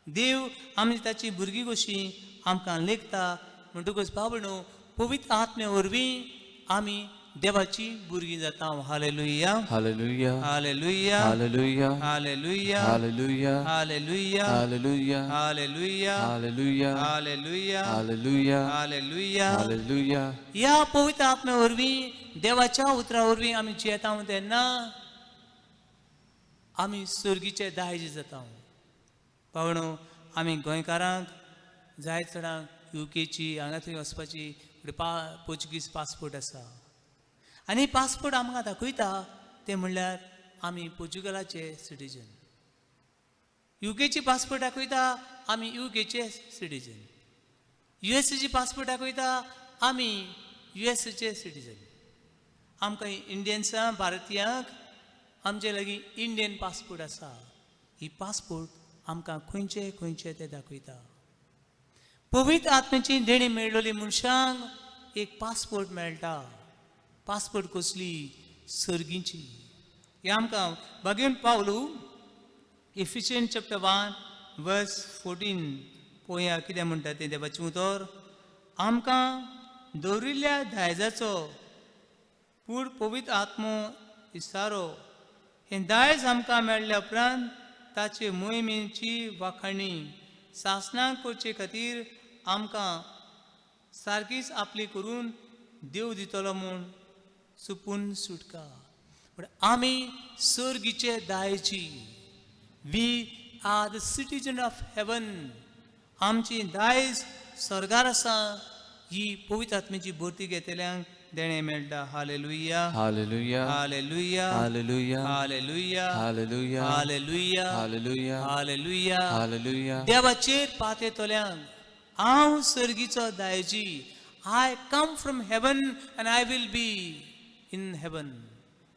देव आमी ताची भुरगीं कशीं आमकां लेखता. म्हणटकच बाबणो पवित्र आत्मे वरवीं आमी देवाची भुरगीं जाता. Hallelujah, hallelujah, hallelujah, hallelujah, hallelujah, hallelujah, hallelujah, hallelujah, hallelujah, hallelujah, hallelujah, hallelujah, hallelujah. Hallelujah. ह्या पवित्र आत्म्या वरवीं देवाच्या उतरा वरवीं आमी जियेता तेन्ना आमी सर्गीचे दायज जाता. पावणो आमी गोंयकारांक जाय चडांक युकेची हांगा थंय वचपाची पोर्चुगीज पासपोर्ट आसा. आनी पासपोर्ट आमकां दाखयता ते म्हणल्यार आमी पोर्चुगलाचे सिटीजन. युकेची पासपोर्ट दाखयता आमी युकेचे सिटीजन. युएसएची पासपोर्ट दाखयता आमी युएसएचे सिटीजन. आमकां इंडियन्सां भारतीयांक आमचे लागीं इंडियन पासपोर्ट आसा. ही पासपोर्ट आमकां खंयचे खंयचे ते दाखयता. पवित्र आत्म्याची देणी मेळिल्ली मनशांक एक पासपोर्ट मेळटा. पासपोर्ट कसली? सर्गीची. हे आमकां भगवंत पावलू इफिशियन्स चॅप्टर 1 वर्स 14 पळोवया कितें म्हणटा तें देवाचें उतर. आमकां दवरिल्ल्या दायजाचो पूण पवित्र आत्मो इसारो हें दायज आमकां मेळ्ळ्या उपरांत ताचे मोहिमेची वाखाणणी सासणां करचे खातीर आमकां सारकीच आपली करून देव दितलो म्हूण चुपून सुटका. पण आमी सर्गीचे दायजी. We are the citizen of heaven. आमची दायज स्वर्गार आसा. ही पवित्र आत्म्याची भरती घेतल्यांक देणे मेळटा. Hallelujah, hallelujah, hallelujah, hallelujah, hallelujah, hallelujah, hallelujah, hallelujah, hallelujah. हालेलुया. देवाचेर पाते तोल्यांक हांव सर्गीचो दायजी. I come from heaven and I will be in heaven.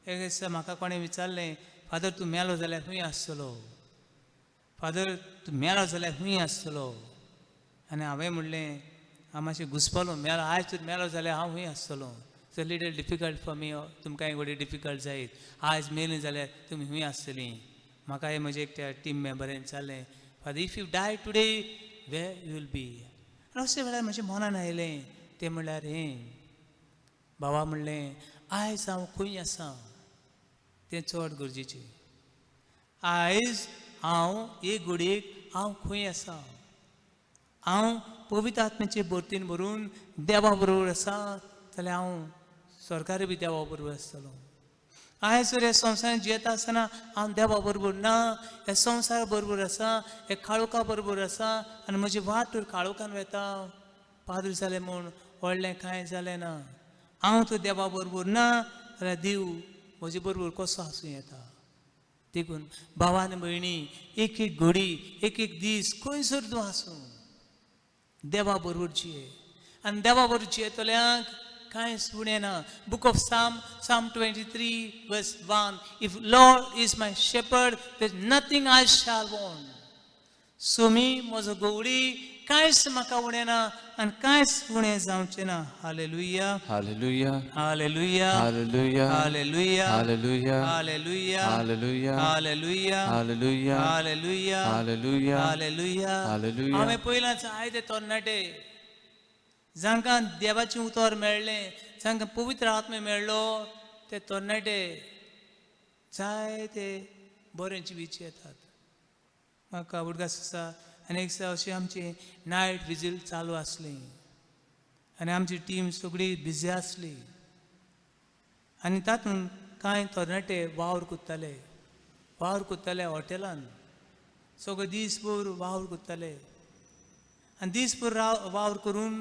एक दिसा म्हाका कोणें विचारलें, फादर तूं मेलो जाल्यार खंय आसतलो? फादर तूं मेलो जाल्यार खंय आसतलो? आनी हांवें म्हणलें, हांव मातशें घुस्पलो, मेलो आयज तर मेलो जाल्यार हांव खंय आसतलो? It's a little difficult for me. तुमकांय गोडी डिफिकल्ट जायत. आयज मेलीं जाल्यार तुमी खंय आसतलीं? म्हाकाय म्हजे एकट्या टीम मेंबरान विचारलें, father if you die today where you will be. आनी अशें वेळार म्हज्या मनान आयलें तें म्हणल्यार हें. बाबा म्हणलें, आयज हांव खंय आसा तें चड गरजेचें. आयज हांव एक घडयेक हांव खंय आसा. हांव पवित्र आत्म्याचे भरतेन भरून देवा बरोबर आसा जाल्यार हांव स्वर्गार बी देवा बरोबर आसतलो. आयज जर ह्या संवसारांत जियेता आसतना हांव देवा बरोबर ना, ह्या संवसारा बरोबर आसा, हे काळोखा बरोबर आसा आनी म्हजी वाट तर काळोखान वेता. पाद्र जालें म्हूण व्हडलें कांय जालें ना. हांव तर देवा बरोबर ना जाल्यार देव म्हजे बरोबर कसो आसूं येता. देखून भावान आनी भयणी, एक एक घडी, एक एक दीस खंयसर तूं आसूं देवा बरोबर जिये. आनी देवा बरोबर जियेतल्यांक कांयच उणें ना. Book of Psalm 23 verse 1. If Lord is my shepherd, there's nothing I shall want. Somi म्हजो गवडी, कांयच म्हाका उणें ना आनी कांयच उणें जावचें ना. Hallelujah, hallelujah, hallelujah, hallelujah, hallelujah, hallelujah, hallelujah, hallelujah, hallelujah, hallelujah, hallelujah, hallelujah, hallelujah. Hallelujah. हांवें पयलांच आयते तरणाटे जांकां देवाचें उतर मेळ्ळें, जांकां पवित्र आत्मे मेळ्ळो, ते तरणाटे जाय ते बरें जिवीचे येतात. म्हाका उडगास आसा आनी एक दिसा अशें आमची नायट विजील चालू आसली आनी आमची टीम सगळी बिजी आसली आनी तातूंत कांय तरणाटे वावर कोत्ताले हॉटेलान सगळे दिसभर वावर कोत्ताले आनी दिसभर वावर करून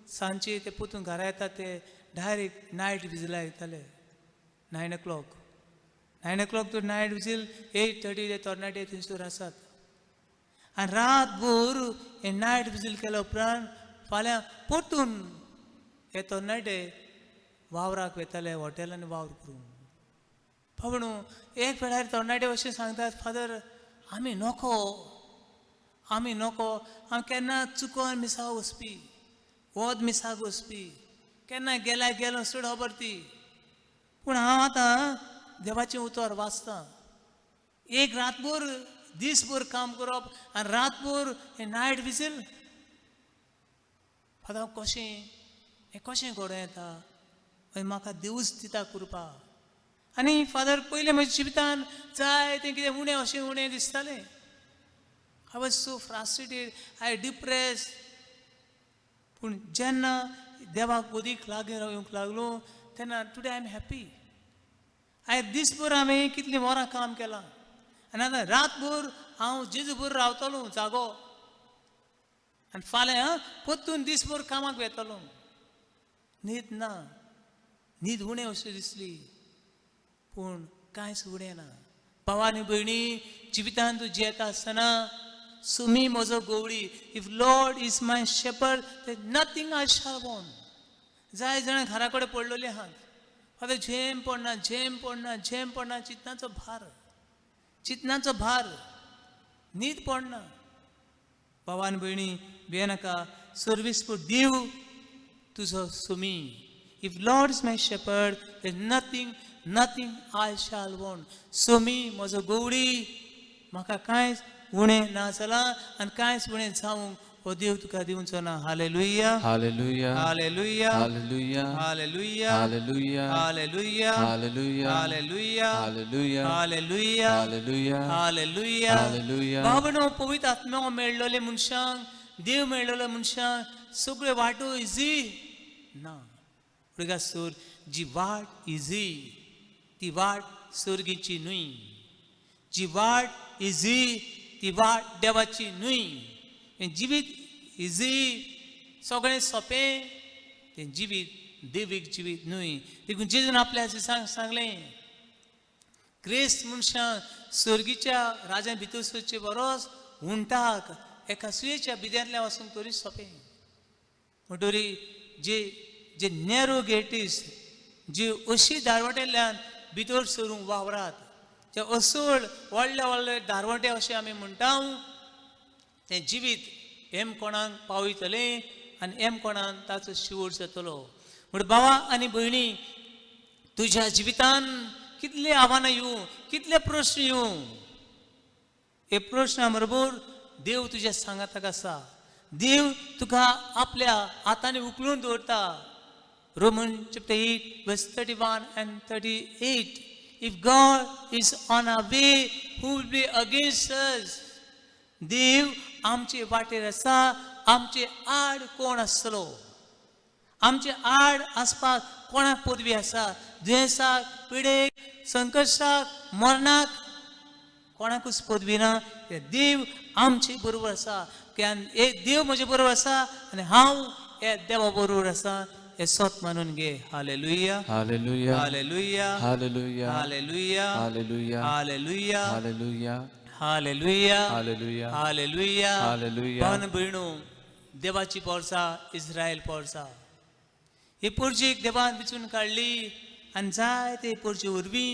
सांजचे ते पोतून घरा येता ते डायरेक्ट नायट विजिला येताले 9 o'clock. 9 o'clock to night vigil 8:30 ते तरणाटे थंयसर आसात आनी रातभर हे नायट विजील केल्या उपरांत फाल्यां परतून हे तरणाटे वावराक वेताले हॉटेलांनी वावर करून. पावणू एक वेळार तरणाटे अशें सांगतात, फादर आमी नोको आमी केन्ना चुकोन मिसाक वचपी वोद मिसाक वचपी केन्ना गेलो चड खबर ती. पूण हांव आतां देवाचें उतर वाचतां. एक रातभर दिसभर काम करप आनी रातभर हें नायट विजील. फादर कशें घडोवन येता मागीर म्हाका देवूच दिता कृपा. आनी फादर पयलें म्हज्या जिवितान जाय तें कितें उणें दिसतालें. I was so frustrated, I depress. पूण जेन्ना देवाक ओदीक येवंक लागलो तेन्ना टुडे आय एम हॅप्पी. दिसभर हांवें कितलीं वरां काम केलां आनी आतां रातभर हांव जेजूभर रावतलो जागो आनी फाल्यां परतून दिसभर कामाक वेतलो. न्हीद उणें अशी दिसली पूण कांयच उणें ना. भावा आनी भयणी, जिवितांत तूं जियेता आसतना सुमी म्हजो गोवळी. If Lord is my shepherd nothing I shall want. जाय जाणां घरा कडेन पडलेलीं आहात. फादर झेम पडना चिंतनाचो भार न्हीद पडना. भावा आनी भयणी, भियेनाका. सर्वीस फॉर देव तुजो सुमी. If Lord is my shepherd nothing I shall want. सुमी म्हजो गोवडी, म्हाका कांयच उणें ना जालां आनी कांयच उणें जावंक हो देव तुका दिवचो ना. Hallelujah, Hallelujah. हालेलुया, Hallelujah. हालेलुया, Hallelujah. हालेलुया, Hallelujah. हालेलुया, Hallelujah. हालेलुया, Hallelujah. हालेलुया. Hallelujah. भावनो पवित्र आत्म्या मेळ्ळोले मनशांक, देव मेळ्ळोले मनशांक सगळे वाटो इजी ना. उडगासूर जी वाट इजी ती वाट सर्गीची न्हय. जी वाट इजी ती वाट देवाची न्हय. जिवीत इजी सगळें सोंपें तें जिवीत देवीक जिवीत न्हय. देखून जेजून आपल्या दिसांक सांगलें, क्रिस्त मनशांक सर्गीच्या राजान भितर सरचे बरोच उंटाक एका सुयेच्या बिद्यांतल्यान वचून तरी सोंपें. म्हणटरी जे नॅरो गेटीस जी अशी दारवट्यातल्यान भितर सरूंक वावरात, जे असोळ व्हडले दारवटे अशें आमी म्हणटा, तें जिवीत हेम कोणाक पावयतलें आनी हेम कोणाक ताचो शेवट जातलो. म्हण भावा आनी भयणी, तुज्या जिवितान कितले आव्हानां येवं, कितले प्रश्न येवं, हे प्रश्ना बरोबर देव तुज्या सांगाताक आसा. देव तुका आपल्या हातांनी उखलून दवरता. Roman chapter 8 verse 31 and 38. If God is on our way, who will be against us? देव आमचे वाटेर आसा, आमचे आड कोण आसतलो? आमचे आड आसपाक कोणाक पदवी आसा? दुयेंसाक, पिडेक, संकश्टाक, मरणाक कोणाकूच पदवी ना. देव आमचे बरोबर आसा. देव म्हजे बरोबर आसा आनी हांव हे देवा बरोबर आसा हे सत मानून घे. Hallelujah, Hallelujah. हालेलुया, Hallelujah. हालेलुया, Hallelujah. हालेलुया, Hallelujah. हालेलुया, Hallelujah. हालेलुया. Hallelujah. भावन भयणो, देवाची पोरसा इस्रायल पोरसा. ही पोरजीक देवान बिचून काडली आनी जाय ते पोरचे वरवीं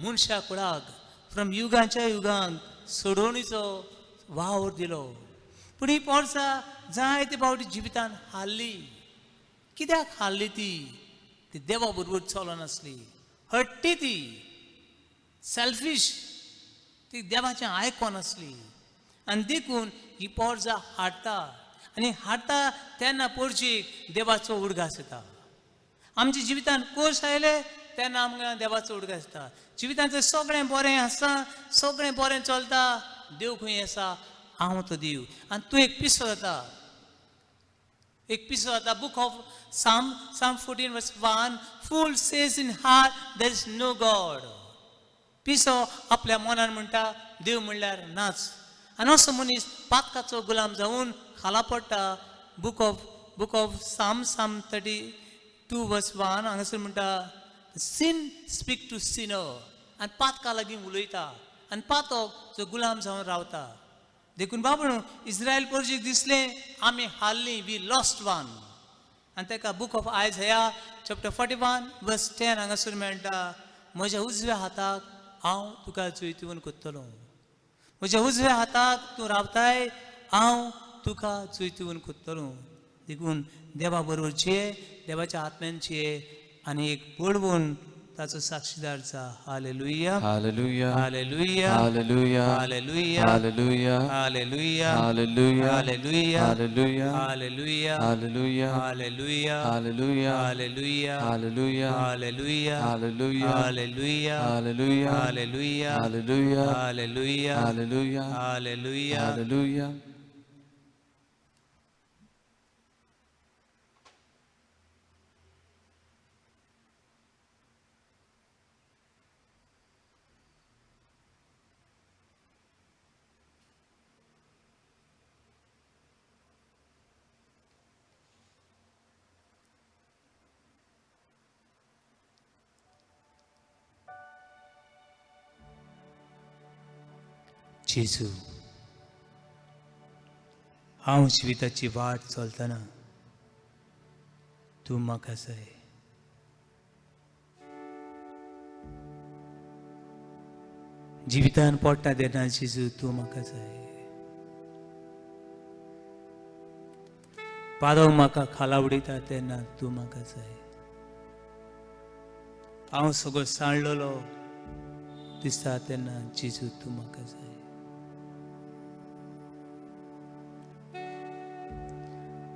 मनशा कुळाक फ्रॉम युगांच्या युगांक सोडवणीचो वावर दिलो. पूण ही पोरसा जाय ते फावटी जिवितान हारली. कित्याक हारली ती देवा बरोबर चलनासली. हट्टी ती, सेल्फिश, ती देवाचें आयकोन आसली. आनी देखून ही पोरजा हाडटा आनी हाडटा तेन्ना पोरजीक देवाचो उडगास येता. आमच्या जिवितान कोश आयले तेन्ना आमकां देवाचो उडको आसता. जिवितांतलें सगळें बरें आसा, सगळें बरें चलता, देव खंय आसा, हांव तो देव. आनी तूं एक पिसो जाता. एक पिसो जाता. Book of Psalm 14 verse 1, fool says in heart there is no God. पिसो आपल्या मनान म्हणटा देव म्हणल्यार नाच. आनी असो मनीस पातकाचो गुलाम जावन खाला पडटा. बूक ऑफ Psalm 32 verse 1 हांगासर म्हणटा sin speak to sinner. आनी पातका लागीं उलयता आनी पातक जो गुलाम जावन रावता. देखून बाबू इस्रायल पोरजीक दिसलें आमी हारलीं, वी लॉस्ट वन. आनी ताका book of Isaiah chapter 41 verse 10 हांगासर मेळटा म्हज्या उजव्या हाताक हांव तुका चोयतून कोत्तलो. म्हज्या उजव्या हाताक तूं रावताय, हांव तुका चोयतून कोत्तलो. देखून देवा बरोबरचे, देवाच्या आत्म्यांचे आनी एक पळवून ताचो साक्षीदार जा. Hallelujah, Hallelujah. हालेलुया, Hallelujah. हालेलुया, Hallelujah. हालेलुया, Hallelujah. हालेलुया, Hallelujah. हालेलुया, Hallelujah. हालेलुया, Hallelujah. हालेलुया, Hallelujah. हालेलुया, Hallelujah. हालेलुया, Hallelujah. हालेलुया, Hallelujah. हालेलुया, Hallelujah. हालेलुया. Hallelujah. जेजू, हांव जिविताची वाट चलतना तूं म्हाका जाय. जिवितान पडटा तेन्ना जेजू तूं म्हाका जाय. पादो म्हाका खाला उडयता तेन्ना तूं म्हाका जाय. हांव सगळो साणलेलो दिसता तेन्ना जेजू तूं म्हाका जाय.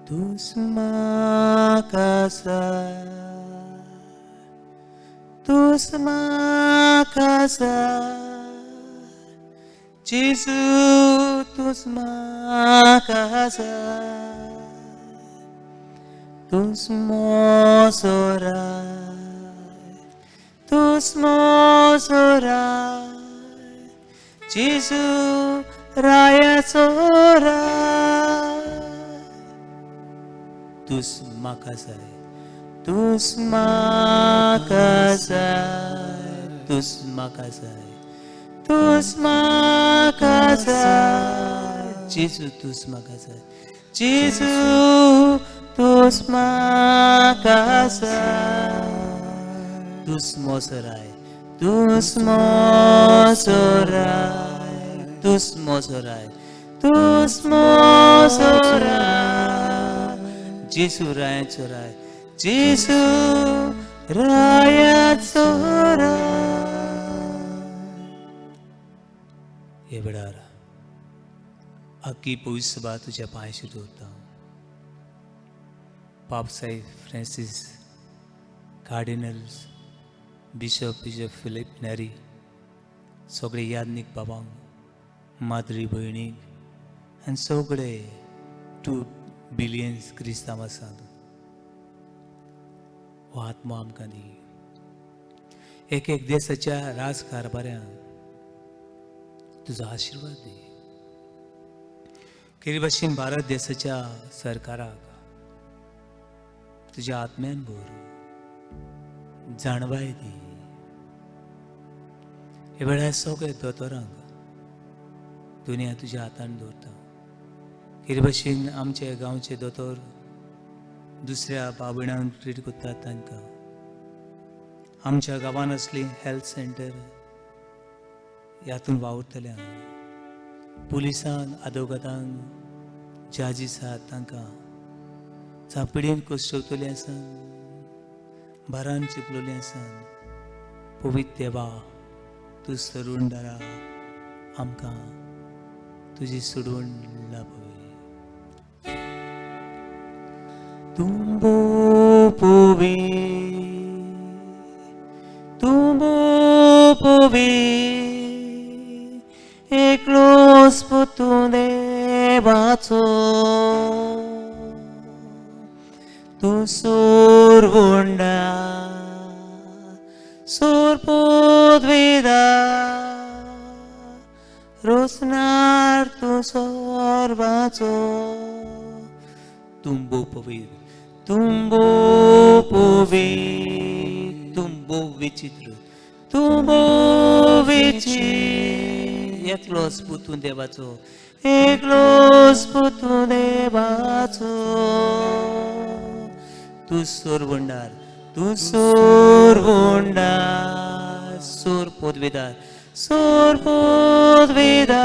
तूंच म्हाका जाय, तूंच म्हाका जाय, जेजू तूंच म्हाका जाय. तूंच म्हजो राय, तूंच म्हजो राय, जेजू रायाचो राय. तूंच म्हाका जाय, तूंच म्हाका जाय, तूंच म्हाका जाय, तूंच म्हाका जाय, जेजू तूंच म्हाका जाय, जेजू तूंच म्हाका जाय. तूंच म्हजो राय, तूंच म्हजो राय, तूंच म्हजो राय, तूंच म्हजो राय, जेजू रायाचो राय, जेजू रायाचो राय. हे वेळार आख्खी पवित्र सभा तुज्या पांयाशी दवरता. पापसाई फ्रांसीस, कार्डिनल्स, बिशप फिलीप नेरी, सगळे याज्ञीक बाबांक, माद्री भयणीक आनी सगळे 2 बिलियन क्रिस्तांव आसात. हो आत्मो आमकां दी. एक देशाच्या राजकारभाऱ्यांक तुजो आशिर्वाद दी. केरी भाशेन भारत देशाच्या सरकाराक तुज्या आत्म्यान भर, जाणवाय दी. हे वेळार सगळे दोतोरांक दुनिया तुज्या हातान दवरता. केरी भाशेन आमचे गांवचे दोतोर दुसऱ्या भाव-भयणांक ट्रीट करतात तांकां. आमच्या गांवांत असली हेल्थ सेंटर ह्यातून वावुरतल्यांक, पुलिसांक, आदवोगादांक, जजीस आसात तांकां, चापडीन कोसळटलीं आसात, भारान चिपलोलीं आसात, पवित्र देवा तूं सरून दारा आमकां तुजी सोडवण लाभय. तुंबो पोवे सर्वाचो तूं सोर वोंडा सोर पोदवेदा रोसनार तूं सर्वाचो तुंबो पवित्र तुंबो पवित्र तुंबो विचित्र तुंबो विचित्र एकलोच पुतू देवाचो एकलोच पुतू देवाचो तूं सोर वोंडार तूं सोर वोंडार सोर पोदवेदार सोर पोदवेदार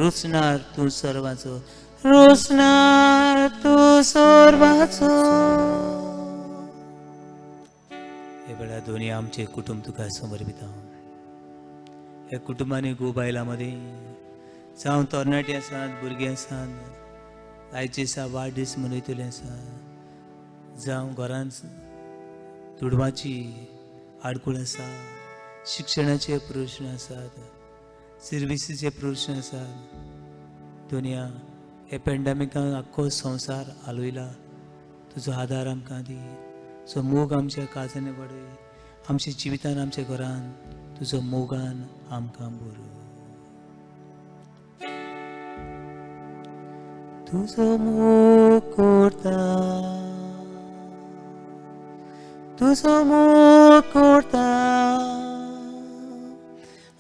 रोसनार तूं सर्वाचो रोसनार तूं सर्वाचो हे वेळा दोन्ही आमचे कुटुंब तुका समर्पिता ह्या कुटुंबांनी खूब बायलांमध्ये जावं तरणाटी आसात भुरगीं आसात आयचे दिसा वाडदीस मनयतले आसात जावं घरांत दुडवाची आडकूळ आसा शिक्षणाचे प्रश्न आसात सर्विसीचे प्रश्न आसात दुनिया हे पॅन्डेमिकान आख्खो संवसार हालयला तुजो आदार आमकां दी सो मोग आमच्या काळजांनी वडय आमच्या जिवितान आमच्या घरान तुजो मोगान आमकां भर तुजो मोग करता तुजो मोग करता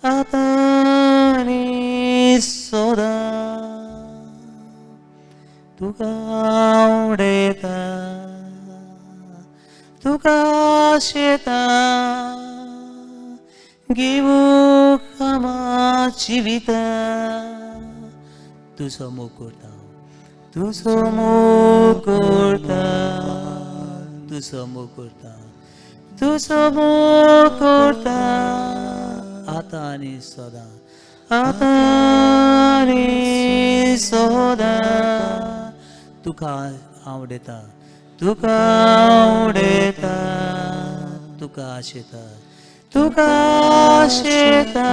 आतां आनी सदां तुका आवडटा तुका आशेता घेवूंक आमां जिविता तुजो मोग करता तुजो मोग करता तुजो मोग करता तुजो मोग करता आतां आनी सदां आतां आनी सदां तुका आवडटा तुका आवडटा तुका आशेता तुका आशेता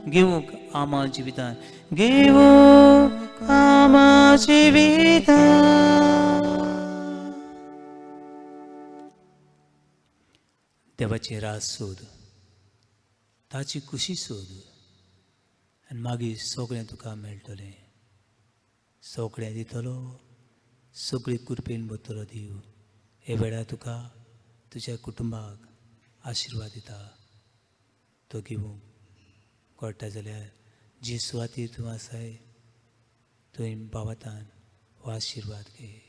घेवूंक आमां जिवितान घेवूंक आमां जिवितान देवाची रास सोद ताची खुशी सोद आनी मागीर सगळें तुका मेळटलें सगळें दितलो सगळी कुरपेन भरतलो देव हे वेळार तुका तुज्या कुटुंबाक आशिर्वाद दिता तो घेवूंक कळटा जाल्यार जी सुवातेर तूं आसाय थंय बावतान हो आशिर्वाद घे